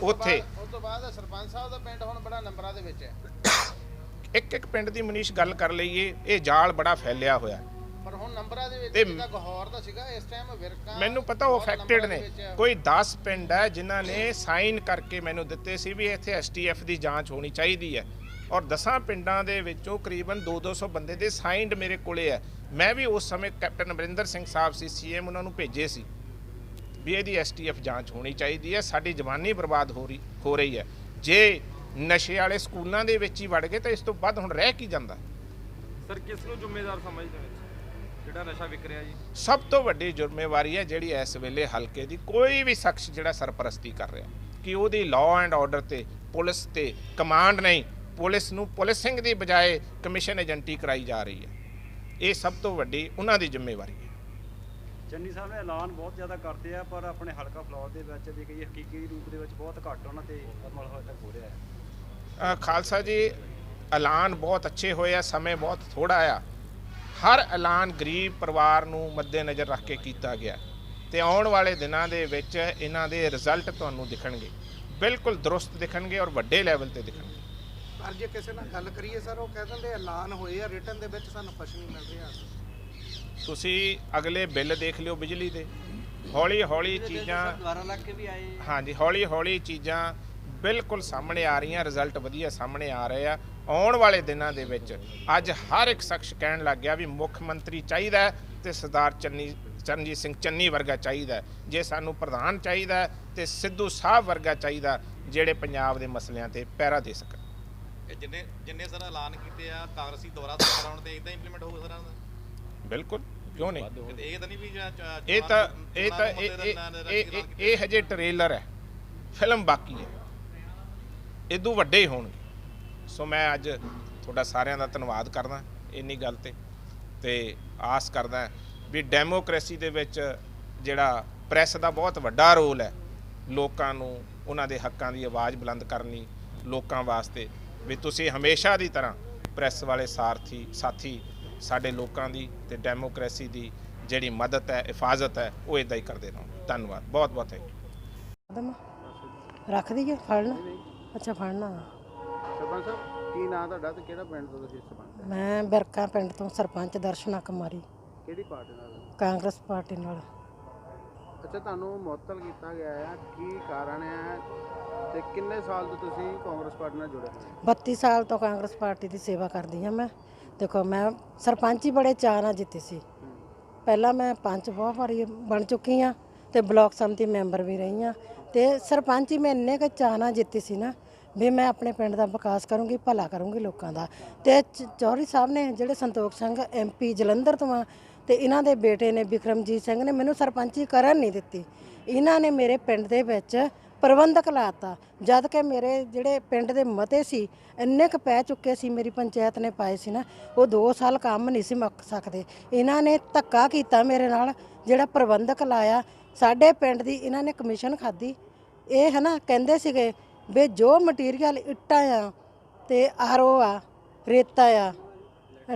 ਉੱਥੇ। ਉਸ ਤੋਂ ਬਾਅਦ ਸਰਪੰਚ ਸਾਹਿਬ ਦਾ ਪਿੰਡ ਹੁਣ ਬੜਾ ਨੰਬਰਾਂ ਦੇ ਵਿੱਚ ਹੈ। ਇੱਕ ਪਿੰਡ ਦੀ ਮਨੀਸ਼ ਗੱਲ ਕਰ ਲਈਏ, ਇਹ ਜਾਲ ਬੜਾ ਫੈਲਿਆ ਹੋਇਆ। ਪਰ ਹੁਣ ਨੰਬਰਾਂ ਦੇ ਵਿੱਚ ਤੇ ਜਿਹੜਾ ਗਹੌਰ ਦਾ ਸੀਗਾ, ਇਸ ਟਾਈਮ ਵਿਰਕਾ ਮੈਨੂੰ ਪਤਾ ਉਹ ਅਫੈਕਟਡ ਨੇ। ਕੋਈ 10 ਪਿੰਡ ਹੈ ਜਿਨ੍ਹਾਂ ਨੇ ਸਾਈਨ ਕਰਕੇ ਮੈਨੂੰ ਦਿੱਤੇ ਸੀ ਵੀ ਇੱਥੇ ਐਸਟੀਐਫ ਦੀ ਜਾਂਚ ਹੋਣੀ ਚਾਹੀਦੀ ਹੈ, ਔਰ 10 ਪਿੰਡਾਂ ਦੇ ਵਿੱਚੋਂ ਕਰੀਬਨ 200 ਬੰਦੇ ਦੇ ਸਾਈਨਡ ਮੇਰੇ ਕੋਲੇ ਹੈ। ਮੈਂ ਵੀ ਉਸ ਸਮੇਂ ਕੈਪਟਨ ਅਮਰਿੰਦਰ ਸਿੰਘ ਸਾਹਿਬ ਸੀ ਸੀਐਮ, ਉਹਨਾਂ ਨੂੰ ਭੇਜੇ ਸੀ ਵੀ ਇਹਦੀ ਐਸਟੀਐਫ ਜਾਂਚ ਹੋਣੀ ਚਾਹੀਦੀ ਹੈ, ਸਾਡੀ ਜਵਾਨੀ ਬਰਬਾਦ ਹੋ ਰਹੀ ਹੈ। ਜੇ ਨਸ਼ੇ ਵਾਲੇ ਸਕੂਲਾਂ ਦੇ ਵਿੱਚ ਹੀ ਵੜ ਗਏ ਤਾਂ ਇਸ ਤੋਂ ਵੱਧ ਹੁਣ ਰਹਿ ਕੀ ਜਾਂਦਾ? ਸਰ, ਕਿਸ ਨੂੰ ਜ਼ਿੰਮੇਵਾਰ ਸਮਝਦੇ ਹੋ ਜਿਹੜਾ ਨਸ਼ਾ ਵਿਕ ਰਿਹਾ ਜੀ? ਸਭ ਤੋਂ ਵੱਡੀ ਜ਼ਿੰਮੇਵਾਰੀ ਹੈ ਜਿਹੜੀ ਇਸ ਵੇਲੇ ਹਲਕੇ ਦੀ ਕੋਈ ਵੀ ਸ਼ਖਸ ਜਿਹੜਾ ਸਰਪ੍ਰਸਤੀ ਕਰ ਰਿਹਾ, ਕਿ ਉਹਦੀ ਲਾਅ ਐਂਡ ਆਰਡਰ ਤੇ ਪੁਲਿਸ ਤੇ ਕਮਾਂਡ ਨਹੀਂ, ਪੁਲਿਸ ਨੂੰ ਪੁਲਿਸਿੰਗ ਦੀ ਬਜਾਏ ਕਮਿਸ਼ਨ ਏਜੰਟੀ ਕਰਾਈ ਜਾ ਰਹੀ ਹੈ। ਇਹ ਸਭ ਤੋਂ ਵੱਡੀ ਉਹਨਾਂ ਦੀ ਜ਼ਿੰਮੇਵਾਰੀ ਹੈ। ਚੰਨੀ ਸਾਹਿਬ ਨੇ ਐਲਾਨ ਬਹੁਤ ਜ਼ਿਆਦਾ ਕਰਦੇ ਆ, ਪਰ ਆਪਣੇ ਹਲਕਾ ਫਲੌਰ ਦੇ ਵਿੱਚ ਜੇ ਕਹੀਏ ਹਕੀਕੀ ਰੂਪ ਦੇ ਵਿੱਚ ਬਹੁਤ ਘੱਟ ਉਹਨਾਂ ਤੇ ਅਮਲ ਹੋਇਆ ਤੱਕ ਹੋ ਰਿਹਾ ਹੈ। ਖਾਲਸਾ ਜੀ, ਐਲਾਨ ਬਹੁਤ ਅੱਛੇ ਹੋਏ ਆ, ਸਮੇਂ ਬਹੁਤ ਥੋੜਾ ਆ। ਹਰ ਐਲਾਨ ਗਰੀਬ ਪਰਿਵਾਰ ਨੂੰ ਮੱਦੇਨਜ਼ਰ ਰੱਖ ਕੇ ਕੀਤਾ ਗਿਆ ਤੇ ਆਉਣ ਵਾਲੇ ਦਿਨਾਂ ਦੇ ਵਿੱਚ ਇਹਨਾਂ ਦੇ ਰਿਜ਼ਲਟ ਤੁਹਾਨੂੰ ਦਿਖਣਗੇ, ਬਿਲਕੁਲ ਦਰੁਸਤ ਦਿਖਣਗੇ ਔਰ ਵੱਡੇ ਲੈਵਲ ਤੇ ਦਿਖਣਗੇ। ਪਰ ਜੇ ਕਿਸੇ ਨਾਲ ਗੱਲ ਕਰੀਏ ਸਰ, ਉਹ ਕਹਿ ਦਿੰਦੇ ਐਲਾਨ ਹੋਏ ਆ, ਰਿਟਨ ਦੇ ਵਿੱਚ ਸਾਨੂੰ ਕੁਛ ਨਹੀਂ ਮਿਲ ਰਿਹਾ। ਤੁਸੀਂ ਅਗਲੇ ਬਿੱਲ ਦੇਖ ਲਿਓ ਬਿਜਲੀ ਦੇ, ਹੌਲੀ ਹੌਲੀ ਚੀਜ਼ਾਂ ਦੁਆਰਾ ਲੱਗ ਕੇ ਵੀ ਆਏ। ਹਾਂਜੀ, ਹੌਲੀ ਹੌਲੀ ਚੀਜ਼ਾਂ ਬਿਲਕੁਲ ਸਾਹਮਣੇ ਆ ਰਹੀਆਂ, ਰਿਜ਼ਲਟ ਵਧੀਆ ਸਾਹਮਣੇ ਆ ਰਹੇ ਆ। ਆਉਣ ਵਾਲੇ ਦਿਨਾਂ ਦੇ ਵਿੱਚ ਅੱਜ ਹਰ ਇੱਕ ਸ਼ਖਸ ਕਹਿਣ ਲੱਗ ਗਿਆ ਵੀ ਮੁੱਖ ਮੰਤਰੀ ਚਾਹੀਦਾ ਤੇ ਸਰਦਾਰ ਚਰਨਜੀਤ ਸਿੰਘ ਚੰਨੀ ਵਰਗਾ ਚਾਹੀਦਾ। ਜੇ ਸਾਨੂੰ ਪ੍ਰਧਾਨ ਚਾਹੀਦਾ ਤੇ ਸਿੱਧੂ ਸਾਹਿਬ ਵਰਗਾ ਚਾਹੀਦਾ, ਜਿਹੜੇ ਪੰਜਾਬ ਦੇ ਮਸਲਿਆਂ ਤੇ ਪਹਿਰਾ ਦੇ ਸਕਣ। ਜਿੰਨੇ ਸਰ ਐਲਾਨ ਕੀਤੇ ਆ ਕਾਂਗਰਸੀ ਦੁਆਰਾ ਸਰਕਾਰ ਆਉਣ ਤੇ ਇਦਾਂ ਇੰਪਲੀਮੈਂਟ ਹੋਊਗਾ ਸਰ? ਬਿਲਕੁਲ, ਕਿਉਂ ਨਹੀਂ। ਇਹ ਤਾਂ ਨਹੀਂ ਵੀ ਇਹ ਹਜੇ ਟ੍ਰੇਲਰ ਹੈ, ਫਿਲਮ ਬਾਕੀ ਹੈ, ਇਦੋਂ ਵੱਡੇ ਹੀ ਹੋਣਗੇ। ਸੋ ਮੈਂ ਅੱਜ ਤੁਹਾਡਾ ਸਾਰਿਆਂ ਦਾ ਧੰਨਵਾਦ ਕਰਦਾ ਇੰਨੀ ਗੱਲ ਤੇ ਆਸ ਕਰਦਾ ਵੀ ਡੈਮੋਕ੍ਰੇਸੀ ਦੇ ਵਿੱਚ ਜਿਹੜਾ ਪ੍ਰੈਸ ਦਾ ਬਹੁਤ ਵੱਡਾ ਰੋਲ ਹੈ, ਲੋਕਾਂ ਨੂੰ ਉਹਨਾਂ ਦੇ ਹੱਕਾਂ ਦੀ ਆਵਾਜ਼ ਬੁਲੰਦ ਕਰਨੀ ਲੋਕਾਂ ਵਾਸਤੇ, ਵੀ ਤੁਸੀਂ ਹਮੇਸ਼ਾ ਦੀ ਤਰ੍ਹਾਂ ਪ੍ਰੈਸ ਵਾਲੇ ਸਾਥੀ ਸਾਡੇ ਲੋਕਾਂ ਦੀ ਤੇ ਡੈਮੋਕ੍ਰੇਸੀ ਦੀ ਜਿਹੜੀ ਮਦਦ ਹੈ, ਹਿਫਾਜ਼ਤ ਹੈ, ਉਹ ਇਦਾਂ ਹੀ ਕਰਦੇ ਰਹੋ। ਧੰਨਵਾਦ, ਬਹੁਤ ਬਹੁਤ ਥੈਂਕ ਯੂ। ਰੱਖ ਦਈਏ ਫੜਨਾ? ਅੱਛਾ, ਫੜਨਾ। ਸਰਪੰਚ ਸਾਹਿਬ, ਕੀ ਨਾਂ ਤੁਹਾਡਾ ਤੇ ਕਿਹੜਾ ਪਿੰਡ ਤੋਂ ਤੁਸੀਂ ਸਰਪੰਚ? ਮੈਂ ਬਿਰਕਾ ਪਿੰਡ ਤੋਂ ਸਰਪੰਚ ਦਰਸ਼ਨਾ ਕੁਮਾਰੀ, ਕਿਹੜੀ ਪਾਰਟੀ ਨਾਲ? ਕਾਂਗਰਸ ਪਾਰਟੀ ਨਾਲ। ਅੱਛਾ, ਤੁਹਾਨੂੰ ਮੁਅੱਤਲ ਕੀਤਾ ਗਿਆ ਹੈ, ਕੀ ਕਾਰਨ ਹੈ ਤੇ ਕਿੰਨੇ ਸਾਲ ਤੋਂ ਤੁਸੀਂ ਕਾਂਗਰਸ ਪਾਰਟੀ ਨਾਲ ਜੁੜੇ ਹੋਏ? 32 ਸਾਲ ਤੋਂ ਕਾਂਗਰਸ ਪਾਰਟੀ ਦੀ ਸੇਵਾ ਕਰਦੀ ਹਾਂ ਮੈਂ। ਦੇਖੋ, ਮੈਂ ਸਰਪੰਚ ਹੀ ਬੜੇ ਚਾਅ ਨਾਲ ਜਿੱਤੀ ਸੀ। ਪਹਿਲਾਂ ਮੈਂ ਪੰਚ ਬਹੁਤ ਵਾਰੀ ਬਣ ਚੁੱਕੀ ਹਾਂ ਤੇ ਬਲਾਕ ਸੰਮਤੀ ਮੈਂਬਰ ਵੀ ਰਹੀ ਹਾਂ, ਤੇ ਸਰਪੰਚ ਹੀ ਮੈਂ ਇੰਨੇ ਕੁ ਚਾਅ ਨਾਲ ਜਿੱਤੀ ਸੀ ਨਾ ਵੀ ਮੈਂ ਆਪਣੇ ਪਿੰਡ ਦਾ ਵਿਕਾਸ ਕਰੂੰਗੀ, ਭਲਾ ਕਰੂੰਗੀ ਲੋਕਾਂ ਦਾ। ਤੇ ਚੌਧਰੀ ਸਾਹਿਬ ਨੇ ਜਿਹੜੇ ਸੰਤੋਖ ਸਿੰਘ MP ਜਲੰਧਰ ਤੋਂ ਆ, ਤੇ ਇਹਨਾਂ ਦੇ ਬੇਟੇ ਨੇ ਬਿਕਰਮਜੀਤ ਸਿੰਘ ਨੇ ਮੈਨੂੰ ਸਰਪੰਚੀ ਕਰਨ ਨਹੀਂ ਦਿੱਤੀ। ਇਹਨਾਂ ਨੇ ਮੇਰੇ ਪਿੰਡ ਦੇ ਵਿੱਚ ਪ੍ਰਬੰਧਕ ਲਾਤਾ, ਜਦ ਕਿ ਮੇਰੇ ਜਿਹੜੇ ਪਿੰਡ ਦੇ ਮਤੇ ਸੀ ਇੰਨੇ ਕੁ ਪੈ ਚੁੱਕੇ ਸੀ, ਮੇਰੀ ਪੰਚਾਇਤ ਨੇ ਪਾਏ ਸੀ ਨਾ, ਉਹ 2 ਸਾਲ ਕੰਮ ਨਹੀਂ ਸੀ ਮੁੱਕ ਸਕਦੇ। ਇਹਨਾਂ ਨੇ ਧੱਕਾ ਕੀਤਾ ਮੇਰੇ ਨਾਲ, ਜਿਹੜਾ ਪ੍ਰਬੰਧਕ ਲਾਇਆ ਸਾਡੇ ਪਿੰਡ ਦੀ, ਇਹਨਾਂ ਨੇ ਕਮਿਸ਼ਨ ਖਾਧੀ। ਇਹ ਹੈ ਨਾ, ਕਹਿੰਦੇ ਸੀਗੇ ਵੀ ਜੋ ਮਟੀਰੀਅਲ ਇੱਟਾਂ ਆ ਤੇ RO ਆ, ਰੇਤਾ ਆ,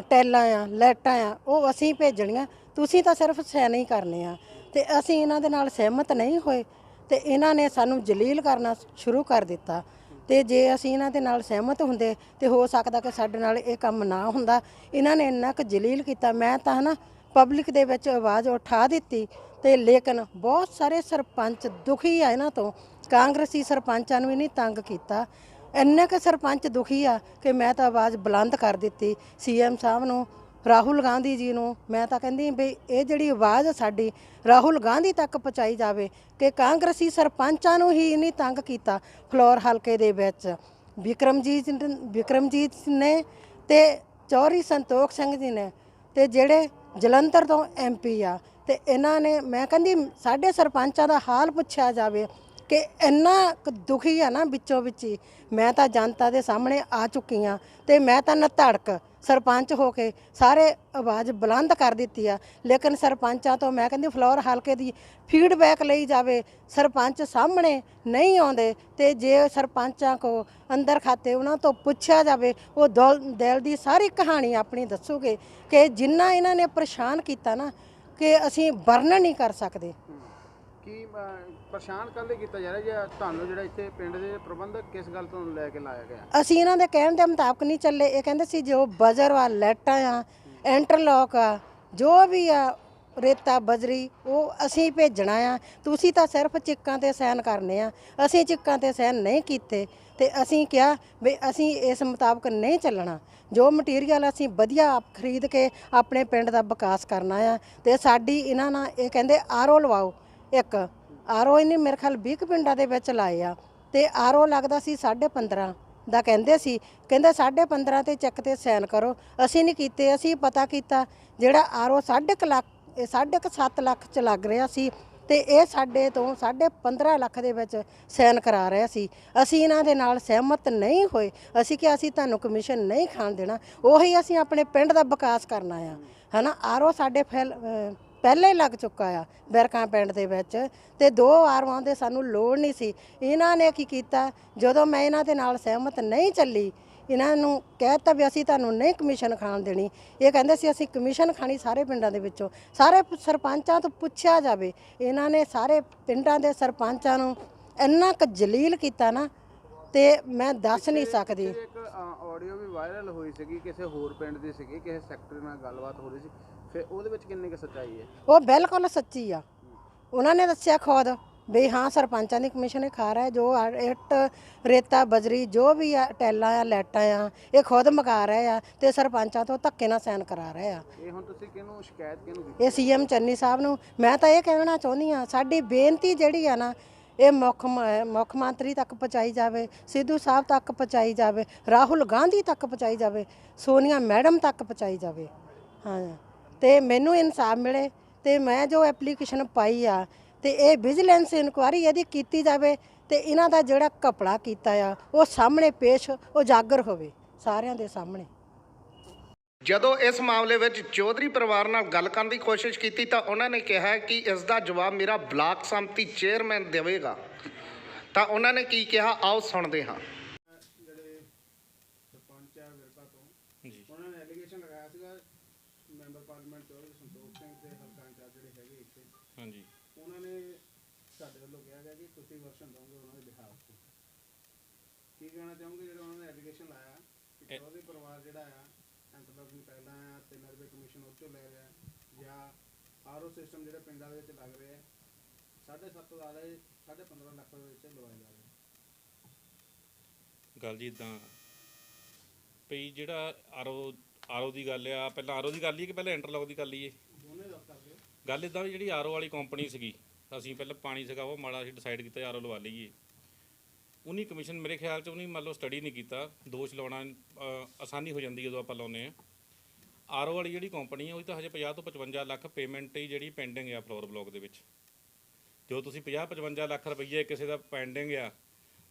ਟੈਲਾਂ ਆ, ਲਾਈਟਾਂ ਆ, ਉਹ ਅਸੀਂ ਭੇਜਣੀਆਂ, ਤੁਸੀਂ ਤਾਂ ਸਿਰਫ ਸਾਈਨ ਹੀ ਕਰਨੇ ਆ। ਤੇ ਅਸੀਂ ਇਹਨਾਂ ਦੇ ਨਾਲ ਸਹਿਮਤ ਨਹੀਂ ਹੋਏ ਤੇ ਇਹਨਾਂ ਨੇ ਸਾਨੂੰ ਜਲੀਲ ਕਰਨਾ ਸ਼ੁਰੂ ਕਰ ਦਿੱਤਾ। ਤੇ ਜੇ ਅਸੀਂ ਇਹਨਾਂ ਦੇ ਨਾਲ ਸਹਿਮਤ ਹੁੰਦੇ ਤੇ ਹੋ ਸਕਦਾ ਕਿ ਸਾਡੇ ਨਾਲ ਇਹ ਕੰਮ ਨਾ ਹੁੰਦਾ। ਇਹਨਾਂ ਨੇ ਇੰਨਾ ਕੁ ਜਲੀਲ ਕੀਤਾ, ਮੈਂ ਤਾਂ ਨਾ ਪਬਲਿਕ ਦੇ ਵਿੱਚ ਆਵਾਜ਼ ਉਠਾ ਦਿੱਤੀ। ਤੇ ਲੇਕਿਨ ਬਹੁਤ ਸਾਰੇ ਸਰਪੰਚ ਦੁਖੀ ਆ ਇਹਨਾਂ ਤੋਂ, ਕਾਂਗਰਸੀ ਸਰਪੰਚਾਂ ਨੂੰ ਵੀ ਨਹੀਂ ਤੰਗ ਕੀਤਾ। ਇੰਨੇ ਕੁ ਸਰਪੰਚ ਦੁਖੀ ਆ ਕਿ ਮੈਂ ਤਾਂ ਆਵਾਜ਼ ਬੁਲੰਦ ਕਰ ਦਿੱਤੀ CM ਸਾਹਿਬ ਨੂੰ, ਰਾਹੁਲ ਗਾਂਧੀ ਜੀ ਨੂੰ। ਮੈਂ ਤਾਂ ਕਹਿੰਦੀ ਵੀ ਇਹ ਜਿਹੜੀ ਆਵਾਜ਼ ਸਾਡੀ ਰਾਹੁਲ ਗਾਂਧੀ ਤੱਕ ਪਹੁੰਚਾਈ ਜਾਵੇ ਕਿ ਕਾਂਗਰਸੀ ਸਰਪੰਚਾਂ ਨੂੰ ਹੀ ਨਹੀਂ ਤੰਗ ਕੀਤਾ ਫਲੋਰ ਹਲਕੇ ਦੇ ਵਿੱਚ। ਬਿਕਰਮਜੀਤ ਨੇ ਤੇ ਚੌਧਰੀ ਸੰਤੋਖ ਸਿੰਘ ਜੀ ਨੇ ਤੇ ਜਿਹੜੇ ਜਲੰਧਰ ਤੋਂ MP ਆ, ਤੇ ਇਹਨਾਂ ਨੇ, ਮੈਂ ਕਹਿੰਦੀ ਸਾਡੇ ਸਰਪੰਚਾਂ ਦਾ ਹਾਲ ਪੁੱਛਿਆ ਜਾਵੇ ਕਿ ਇੰਨਾ ਦੁਖੀ ਆ ਨਾ ਵਿੱਚੋਂ ਵਿੱਚ ਹੀ। ਮੈਂ ਤਾਂ ਜਨਤਾ ਦੇ ਸਾਹਮਣੇ ਆ ਚੁੱਕੀ ਹਾਂ ਤੇ ਮੈਂ ਤਾਂ ਧੜਕ ਸਰਪੰਚ ਹੋ ਕੇ ਸਾਰੇ ਆਵਾਜ਼ ਬੁਲੰਦ ਕਰ ਦਿੱਤੀ ਆ। ਲੇਕਿਨ ਸਰਪੰਚਾਂ ਤੋਂ ਮੈਂ ਕਹਿੰਦੀ ਫਲੋਰ ਹਲਕੇ ਦੀ ਫੀਡਬੈਕ ਲਈ ਜਾਵੇ, ਸਰਪੰਚ ਸਾਹਮਣੇ ਨਹੀਂ ਆਉਂਦੇ। ਤੇ ਜੇ ਸਰਪੰਚਾਂ ਕੋ ਅੰਦਰ ਖਾਤੇ ਉਹਨਾਂ ਤੋਂ ਪੁੱਛਿਆ ਜਾਵੇ, ਉਹ ਦਿਲ ਦੀ ਸਾਰੀ ਕਹਾਣੀ ਆਪਣੀ ਦੱਸੂਗੇ ਕਿ ਜਿੰਨਾ ਇਹਨਾਂ ਨੇ ਪਰੇਸ਼ਾਨ ਕੀਤਾ ਨਾ ਕਿ ਅਸੀਂ ਵਰਣਨ ਨਹੀਂ ਕਰ ਸਕਦੇ। ਕੀ ਪਰੇਸ਼ਾਨ ਕੱਲ੍ਹ ਕੀਤਾ ਜਾ ਰਿਹਾ ਜੀ ਤੁਹਾਨੂੰ, ਜਿਹੜਾ ਇੱਥੇ ਪਿੰਡ ਦੇ ਪ੍ਰਬੰਧਕ ਕਿਸ ਗੱਲ ਤੋਂ ਲੈ ਕੇ ਲਾਇਆ ਗਿਆ? ਅਸੀਂ ਇਹਨਾਂ ਦੇ ਕਹਿਣ ਦੇ ਮੁਤਾਬਕ ਨਹੀਂ ਚੱਲੇ। ਇਹ ਕਹਿੰਦੇ ਸੀ ਜੋ ਬਜਰ ਆ, ਲਾਈਟਾਂ ਆ, ਇੰਟਰਲੌਕ ਆ, ਜੋ ਵੀ ਆ, ਰੇਤਾ ਬਜਰੀ, ਉਹ ਅਸੀਂ ਭੇਜਣਾ ਆ, ਤੁਸੀਂ ਤਾਂ ਸਿਰਫ ਚਿੱਕਾਂ ਤੇ ਸਾਈਨ ਕਰਨੇ ਆ। ਅਸੀਂ ਚਿੱਕਾਂ ਤੇ ਸਾਈਨ ਨਹੀਂ ਕੀਤੇ ਤੇ ਅਸੀਂ ਕਿਹਾ ਵੀ ਅਸੀਂ ਇਸ ਮੁਤਾਬਕ ਨਹੀਂ ਚੱਲਣਾ। ਜੋ ਮਟੀਰੀਅਲ ਅਸੀਂ ਵਧੀਆ ਖਰੀਦ ਕੇ ਆਪਣੇ ਪਿੰਡ ਦਾ ਵਿਕਾਸ ਕਰਨਾ ਆ। ਤੇ ਸਾਡੀ ਇਹਨਾਂ ਨਾਲ ਇਹ ਕਹਿੰਦੇ RO ਲਵਾਓ, ਇੱਕ RO ਇਹਨੇ ਮੇਰੇ ਖਿਆਲ 20 ਪਿੰਡਾਂ ਦੇ ਵਿੱਚ ਲਾਏ ਆ। ਤੇ RO ਲੱਗਦਾ ਸੀ 15.5 ਦਾ ਕਹਿੰਦੇ ਸੀ, ਕਹਿੰਦੇ 15.5 ਤੇ ਚੈੱਕ ਤੇ ਸਾਈਨ ਕਰੋ। ਅਸੀਂ ਨਹੀਂ ਕੀਤੇ। ਅਸੀਂ ਪਤਾ ਕੀਤਾ ਜਿਹੜਾ RO 7.5 ਲੱਖ ਚ ਲੱਗ ਰਿਹਾ ਸੀ ਤੇ ਇਹ ਸਾਡੇ ਤੋਂ 15.5 ਲੱਖ ਦੇ ਵਿੱਚ ਸਾਈਨ ਕਰਾ ਰਿਹਾ ਸੀ। ਅਸੀਂ ਇਹਨਾਂ ਦੇ ਨਾਲ ਸਹਿਮਤ ਨਹੀਂ ਹੋਏ। ਅਸੀਂ ਕਿਹਾ ਅਸੀਂ ਤੁਹਾਨੂੰ ਕਮਿਸ਼ਨ ਨਹੀਂ ਖਾਣ ਦੇਣਾ, ਉਹੀ ਅਸੀਂ ਆਪਣੇ ਪਿੰਡ ਦਾ ਵਿਕਾਸ ਕਰਨਾ ਆ, ਹੈ ਨਾ। RO ਸਾਡੇ ਪਹਿਲੇ ਲੱਗ ਚੁੱਕਾ ਆ ਬਿਰਕਾਂ ਪਿੰਡ ਦੇ ਵਿੱਚ, ਤੇ 2 ਵਾਰ ਆਉਂਦੇ ਸਾਨੂੰ ਲੋੜ ਨਹੀਂ ਸੀ। ਇਹਨਾਂ ਨੇ ਕੀ ਕੀਤਾ, ਜਦੋਂ ਮੈਂ ਇਹਨਾਂ ਦੇ ਨਾਲ ਸਹਿਮਤ ਨਹੀਂ ਚੱਲੀ, ਇਹਨਾਂ ਨੂੰ ਕਹਿਤਾ ਵੀ ਅਸੀਂ ਤੁਹਾਨੂੰ ਨਹੀਂ ਕਮਿਸ਼ਨ ਖਾਣ ਦੇਣੀ। ਇਹ ਕਹਿੰਦੇ ਸੀ ਅਸੀਂ ਕਮਿਸ਼ਨ ਖਾਣੀ ਸਾਰੇ ਪਿੰਡਾਂ ਦੇ ਵਿੱਚੋਂ। ਸਾਰੇ ਸਰਪੰਚਾਂ ਤੋਂ ਪੁੱਛਿਆ ਜਾਵੇ, ਇਹਨਾਂ ਨੇ ਸਾਰੇ ਪਿੰਡਾਂ ਦੇ ਸਰਪੰਚਾਂ ਨੂੰ ਇੰਨਾ ਕੁ ਜਲੀਲ ਕੀਤਾ ਨਾ, ਤੇ ਮੈਂ ਦੱਸ ਨਹੀਂ ਸਕਦੀ। ਇੱਕ ਆਡੀਓ ਵੀ ਵਾਇਰਲ ਹੋਈ ਸੀਗੀ, ਕਿਸੇ ਹੋਰ ਪਿੰਡ ਦੀ ਸੀਗੀ, ਕਿਸੇ ਸੈਕਟਰੀ ਨਾਲ ਗੱਲਬਾਤ ਹੋ ਰਹੀ ਸੀ, ਫਿਰ ਉਹਦੇ ਵਿੱਚ ਕਿੰਨੀ ਕੁ ਸੱਚਾਈ ਹੈ? ਉਹ ਬਿਲਕੁਲ ਸੱਚੀ ਆ। ਉਹਨਾਂ ਨੇ ਦੱਸਿਆ ਖੁਦ ਵੀ ਹਾਂ ਸਰਪੰਚਾਂ ਦੀ ਕਮਿਸ਼ਨ ਇਹ ਖਾ ਰਿਹਾ, ਜੋ ਇੱਟ ਰੇਤਾ ਬਜਰੀ ਜੋ ਵੀ ਆ, ਟੈਲਾਂ ਆ ਲਾਈਟਾਂ ਆ, ਇਹ ਖੁਦ ਮਕਾ ਰਹੇ ਆ ਤੇ ਸਰਪੰਚਾਂ ਤੋਂ ਧੱਕੇ ਨਾਲ ਸਾਈਨ ਕਰਾ ਰਹੇ ਆ। ਇਹ ਹੁਣ ਤੁਸੀਂ ਕਿਹਨੂੰ ਸ਼ਿਕਾਇਤ ਕਿਹਨੂੰ ਕੀਤੀ? ਇਹ ਸੀਐਮ ਚੰਨੀ ਸਾਹਿਬ ਨੂੰ ਮੈਂ ਤਾਂ ਇਹ ਕਹਿਣਾ ਚਾਹੁੰਦੀ ਆ, ਸਾਡੀ ਬੇਨਤੀ ਜਿਹੜੀ ਆ ਨਾ, ਇਹ ਮੁੱਖ ਮੰਤਰੀ ਤੱਕ ਪਹੁੰਚਾਈ ਜਾਵੇ, ਸਿੱਧੂ ਸਾਹਿਬ ਤੱਕ ਪਹੁੰਚਾਈ ਜਾਵੇ, ਰਾਹੁਲ ਗਾਂਧੀ ਤੱਕ ਪਹੁੰਚਾਈ ਜਾਵੇ, ਸੋਨੀਆ ਮੈਡਮ ਤੱਕ ਪਹੁੰਚਾਈ ਜਾਵੇ। ਹਾਂ, ਤੇ ਮੈਨੂੰ ਇਨਸਾਫ ਮਿਲੇ, ਤੇ ਮੈਂ ਜੋ ਐਪਲੀਕੇਸ਼ਨ ਪਾਈ ਆ, ਤੇ ਇਹ ਵਿਜੀਲੈਂਸ ਇਨਕੁਆਇਰੀ ਇਹਦੀ ਕੀਤੀ ਜਾਵੇ, ਤੇ ਇਹਨਾਂ ਦਾ ਜਿਹੜਾ ਘਪਲਾ ਕੀਤਾ ਆ ਉਹ ਸਾਹਮਣੇ ਪੇਸ਼ ਉਜਾਗਰ ਹੋਵੇ ਸਾਰਿਆਂ ਦੇ ਸਾਹਮਣੇ। ਜਦੋਂ ਇਸ ਮਾਮਲੇ ਵਿੱਚ ਚੌਧਰੀ ਪਰਿਵਾਰ ਨਾਲ ਗੱਲ ਕਰਨ ਦੀ ਕੋਸ਼ਿਸ਼ ਕੀਤੀ ਤਾਂ ਉਹਨਾਂ ਨੇ ਕਿਹਾ ਕਿ ਇਸ ਦਾ ਜਵਾਬ ਮੇਰਾ ਬਲਾਕ ਸੰਮਤੀ ਚੇਅਰਮੈਨ ਦੇਵੇਗਾ। ਤਾਂ ਉਹਨਾਂ ਨੇ ਕੀ ਕਿਹਾ, ਆਓ ਸੁਣਦੇ ਹਾਂ। ਜਿਹੜੇ ਸਰਪੰਚ ਆ ਵਿਰਕਾ ਤੋਂ ਜੀ, ਉਹਨਾਂ ਨੇ ਐਲੀਗੇਸ਼ਨ ਲਗਾਇਆ ਸੀਗਾ ਮੈਂਬਰ ਪਾਰਲੀਮੈਂਟ ਚੌਧਰੀ ਸੰਤੋਖ ਸਿੰਘ ਤੇ ਹਲਕਾ ਇੰਚਾਰਜ ਜਿਹੜੇ ਹੈਗੇ ਇੱਥੇ, ਹਾਂਜੀ, ਉਹਨਾਂ ਨੇ ਸਾਡੇ ਵੱਲੋਂ ਕਿਹਾ ਗਿਆ ਕਿ ਤੁਸੀਂ ਵਰਸ਼ਨ ਦੋਗੇ ਉਹਨਾਂ ਦੇ ਬਿਹਾਫ ਤੇ। ਕੀ ਕਹਿਣਾ ਚਾਹੋਗੇ ਜਿਹੜਾ ਉਹਨਾਂ ਨੇ ਐਲੀਗੇਸ਼ਨ ਲਾਇਆ ਕਿ ਚੌਧਰੀ ਪਰਿਵਾਰ ਜਿਹੜਾ ਆ ਇੰਟਰਲੋਕਿੰਗ ਪਹਿਲਾਂ ਆ 3 ਰੁਪਏ ਕਮਿਸ਼ਨ ਉਹ ਚੋਂ ਲੈ ਰਿਹਾ, ਜਾਂ ਆਰਓ ਸਿਸਟਮ ਜਿਹੜੇ ਪਿੰਡਾਂ ਦੇ ਵਿੱਚ ਲੱਗ ਰਿਹਾ 7.5 ਤੋਂ ਜ਼ਿਆਦਾ 15.5 ਲੱਖ ਦੇ ਵਿੱਚ ਲਵਾਏ ਜਾ ਰਹੇ? ਗੱਲ ਜੀ ਇਦਾਂ ਪਈ, ਜਿਹੜਾ ਆਰਓ ਦੀ ਗੱਲ ਆ, ਪਹਿਲਾਂ ਆਰਓ ਦੀ ਕਰ ਲਈਏ ਕਿ ਪਹਿਲਾਂ ਇੰਟਰਲੌਕ ਦੀ ਕਰ ਲਈਏ? ਦੋਨੇ ਦੱਸ ਕਰਦੇ ਹੋ। ਗੱਲ ਇਦਾਂ ਵੀ ਜਿਹੜੀ ਆਰਓ ਵਾਲੀ ਕੰਪਨੀ ਸੀਗੀ, ਅਸੀਂ ਪਹਿਲਾਂ ਪਾਣੀ ਸੀਗਾ ਉਹ ਮਾੜਾ ਅਸੀਂ ਡਿਸਾਈਡ ਕੀਤਾ ਆਰਓ ਲਵਾ ਲਈਏ। ਉਹਨੀ ਕਮਿਸ਼ਨ ਮੇਰੇ ਖਿਆਲ 'ਚ ਉਹਨੇ ਮੰਨ ਲਓ ਸਟੱਡੀ ਨਹੀਂ ਕੀਤਾ, ਦੋਸ਼ ਲਾਉਣਾ ਆਸਾਨੀ ਹੋ ਜਾਂਦੀ ਜਦੋਂ ਆਪਾਂ ਲਾਉਂਦੇ ਹਾਂ। ਆਰਓ ਵਾਲੀ ਜਿਹੜੀ ਕੰਪਨੀ ਆ ਉਹ ਤਾਂ ਹਜੇ 50 ਤੋਂ 55 ਲੱਖ ਪੇਮੈਂਟ ਹੀ ਜਿਹੜੀ ਪੈਂਡਿੰਗ ਆ ਫਲੋਰ ਬਲੋਕ ਦੇ ਵਿੱਚ। ਜੋ ਤੁਸੀਂ 50-55 ਲੱਖ ਰੁਪਈਏ ਕਿਸੇ ਦਾ ਪੈਂਡਿੰਗ ਆ,